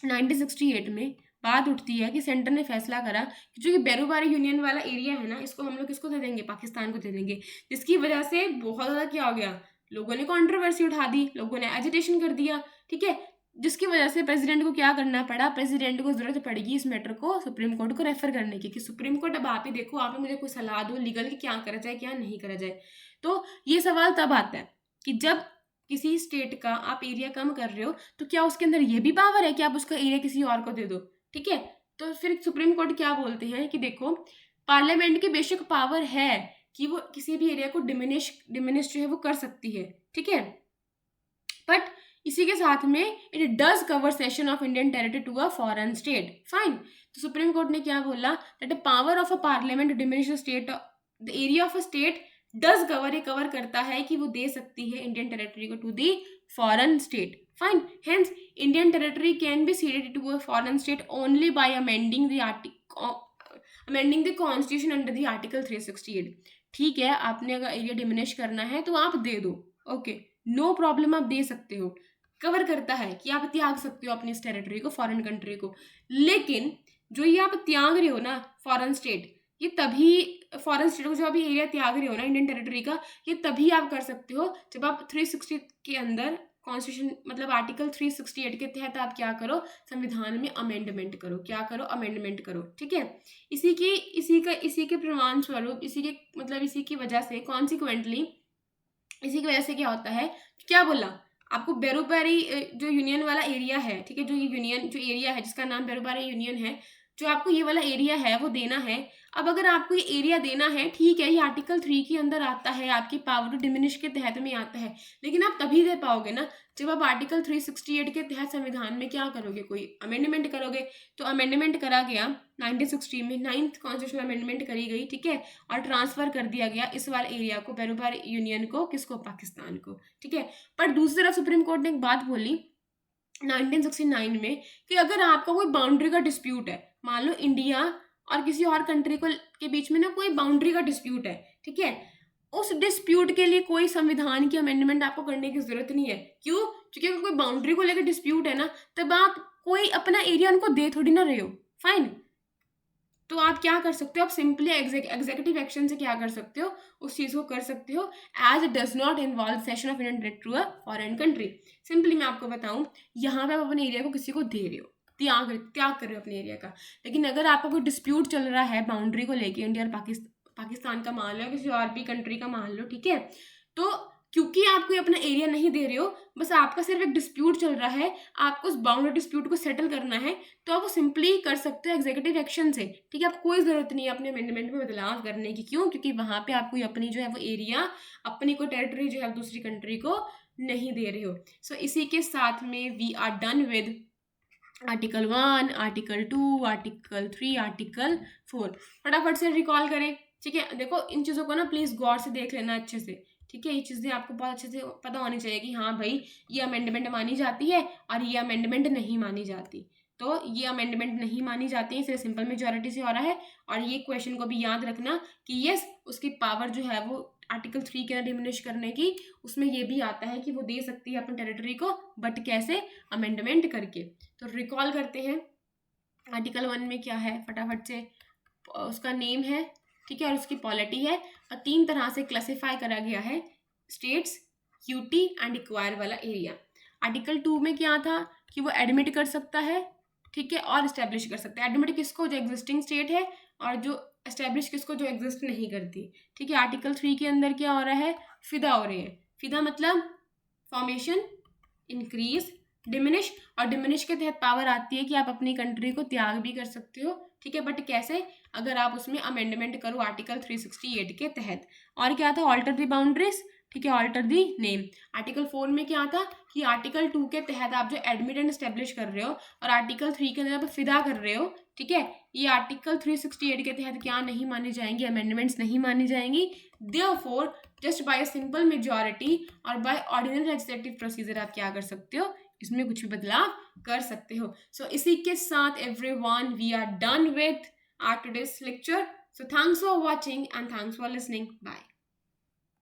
A: 1968 में बात उठती है कि सेंटर ने फैसला करा कि जो ये बैरोबारी यूनियन वाला एरिया है ना, इसको हम लोग किसको दे देंगे, पाकिस्तान को दे देंगे, जिसकी वजह से बहुत ज़्यादा क्या हो गया, लोगों ने कंट्रोवर्सी उठा दी, लोगों ने एजिटेशन कर दिया, ठीक है, जिसकी वजह से प्रेसिडेंट को क्या करना पड़ा, प्रेसिडेंट को जरूरत पड़ेगी इस मैटर को सुप्रीम कोर्ट को रेफर करने की, कि सुप्रीम कोर्ट अब आप ही देखो, आप ही मुझे कोई सलाह दो लीगल कि क्या करा जाए क्या नहीं करा जाए। तो ये सवाल तब आता है कि जब किसी स्टेट का आप एरिया कम कर रहे हो, तो क्या उसके अंदर ये भी पावर है कि आप उसका एरिया किसी और को दे दो, ठीक है। तो फिर सुप्रीम कोर्ट क्या बोलते हैं कि देखो, पार्लियामेंट की बेशक पावर है कि वो किसी भी एरिया को डिमिनिश जो है वो कर सकती है, ठीक है, बट इसी के साथ में it does cover cession of Indian territory to a foreign state, fine. तो सुप्रीम कोर्ट ने क्या बोला, that the power of a parliament to diminish the state, the area of a state does cover, ये cover करता है कि वो दे सकती है इंडियन टेरिटरी को to the foreign state, fine. Hence Indian territory can be ceded to a foreign state only by amending the constitution under the article 368। ठीक है, आपने अगर एरिया डिमिनिश करना है तो आप दे दो, ओके, नो प्रॉब्लम, आप दे सकते हो, कवर करता है कि आप त्याग सकते हो अपनी इस टेरिटरी को, फॉरेन कंट्री को। लेकिन जो ये आप त्याग रहे हो ना फॉरेन स्टेट, ये तभी, फॉरेन स्टेट को जो अभी एरिया त्याग रहे हो ना इंडियन टेरिटरी का, ये तभी आप कर सकते हो जब आप 360 के अंदर कॉन्स्टिट्यूशन, मतलब आर्टिकल 368 के तहत आप क्या करो, संविधान में अमेंडमेंट करो, क्या करो, अमेंडमेंट करो, ठीक है। इसी के प्रमाण स्वरूप, इसी की वजह से, कॉन्सिक्वेंटली इसी की वजह से क्या होता है, क्या बोला आपको, बैरोबारी जो यूनियन वाला एरिया है, ठीक है, जो ये यूनियन जो एरिया है जिसका नाम बैरोबारी यूनियन है, जो आपको ये वाला एरिया है वो देना है। अब अगर आपको ये एरिया देना है, ठीक है, ये आर्टिकल 3 के अंदर आता है, आपकी पावर टू डिमिनिश के तहत में आता है, लेकिन आप तभी दे पाओगे ना जब आप आर्टिकल 368 के तहत संविधान में क्या करोगे, कोई अमेंडमेंट करोगे। तो अमेंडमेंट करा गया 1960 में, 9th कॉन्स्टिट्यूशनल अमेंडमेंट करी गई, ठीक है, और ट्रांसफर कर दिया गया इस वाले एरिया को, बैरोबारी यूनियन को, किसको, पाकिस्तान को, ठीक है। पर दूसरी तरफ सुप्रीम कोर्ट ने एक बात बोली 1969 में कि अगर आपका कोई बाउंड्री का डिस्प्यूट है, मान लो इंडिया और किसी और कंट्री को के बीच में ना कोई बाउंड्री का डिस्प्यूट है, ठीक है, उस डिस्प्यूट के लिए कोई संविधान की अमेंडमेंट आपको करने की जरूरत नहीं है। क्यों? क्योंकि अगर कोई बाउंड्री को लेकर डिस्प्यूट है ना, तब आप कोई अपना एरिया उनको दे थोड़ी ना रहे हो, फाइन। तो आप क्या कर सकते हो, आप सिंपली एग्जीक्यूटिव एक्शन से क्या कर सकते हो, उस चीज़ को कर सकते हो, as it does not involve cession of Indian territory to a foreign country. Simply मैं आपको बताऊं, यहाँ पे आप अपने एरिया को किसी को दे रहे हो, त्याग कर रहे हो अपने एरिया का, लेकिन अगर आपका कोई डिस्प्यूट चल रहा है बाउंड्री को लेके, इंडिया और पाकिस्तान का मान लो, किसी और भी कंट्री का मान लो, ठीक है, तो क्योंकि आप कोई अपना एरिया नहीं दे रहे हो, बस आपका सिर्फ एक डिस्प्यूट चल रहा है, आपको उस बाउंड्री डिस्प्यूट को सेटल करना है, तो आप वो सिंपली कर सकते हो एग्जीक्यूटिव एक्शन से, ठीक है। आपको कोई ज़रूरत नहीं है अपने अमेंडमेंट में बदलाव करने की। क्यों? क्योंकि वहाँ पे आप कोई अपनी जो है वो एरिया, अपनी कोई टेरिटरी जो है दूसरी कंट्री को नहीं दे रहे हो। सो इसी के साथ में we are done with article 1, article 2, article 3, article 4। फटाफट से रिकॉल करें, ठीक है। देखो इन चीज़ों को ना प्लीज़ गौर से देख लेना अच्छे से, ठीक है। ये चीज़ें आपको बहुत अच्छे से पता होनी चाहिए कि हाँ भाई ये अमेंडमेंट मानी जाती है और ये अमेंडमेंट नहीं मानी जाती। तो ये अमेंडमेंट नहीं मानी जाती है, इसे सिंपल मेजॉरिटी से हो रहा है। और ये क्वेश्चन को भी याद रखना कि यस, उसकी पावर जो है वो आर्टिकल 3 के अंदर डिमिनिश करने की, उसमें ये भी आता है कि वो दे सकती है अपनी टेरिटरी को, बट कैसे, अमेंडमेंट करके। तो रिकॉल करते हैं, आर्टिकल 1 में क्या है, फटाफट से उसका नेम है, ठीक है, और उसकी पॉलिटी है, और 3 तरह से क्लासिफाई करा गया है, स्टेट्स, यूटी एंड इक्वायर वाला एरिया। आर्टिकल 2 में क्या था कि वो एडमिट कर सकता है, ठीक है, और इस्टेब्लिश कर सकता है। एडमिट किसको, जो एग्जिस्टिंग स्टेट है, और जो एस्टेब्लिश किसको, जो एग्जिस्ट नहीं करती, ठीक है। आर्टिकल 3 के अंदर क्या हो रहा है, फिदा हो रहे हैं। फिदा मतलब फॉर्मेशन, इंक्रीज, डिमिनिश, और डिमिनिश के तहत पावर आती है कि आप अपनी कंट्री को त्याग भी कर सकते हो, ठीक है, बट कैसे, अगर आप उसमें अमेंडमेंट करो आर्टिकल 368 के तहत। और क्या था, ऑल्टर द बाउंड्रीज, ठीक है, ऑल्टर दी नेम। आर्टिकल 4 में क्या था कि आर्टिकल 2 के तहत आप जो एडमिटेंट स्टेब्लिश कर रहे हो और आर्टिकल 3 के अंदर आप फिदा कर रहे हो, ठीक है, ये आर्टिकल 368 के तहत क्या नहीं मानी जाएंगी, अमेंडमेंट्स नहीं मानी जाएंगी। Therefore just by simple majority और बाय ऑर्डिनरी लेजिस्लेटिव प्रोसीजर आप क्या कर सकते हो, इसमें कुछ भी बदलाव कर सकते हो। सो इसी के साथ everyone we are done with our today's lecture. So thanks for watching and thanks for listening. Bye.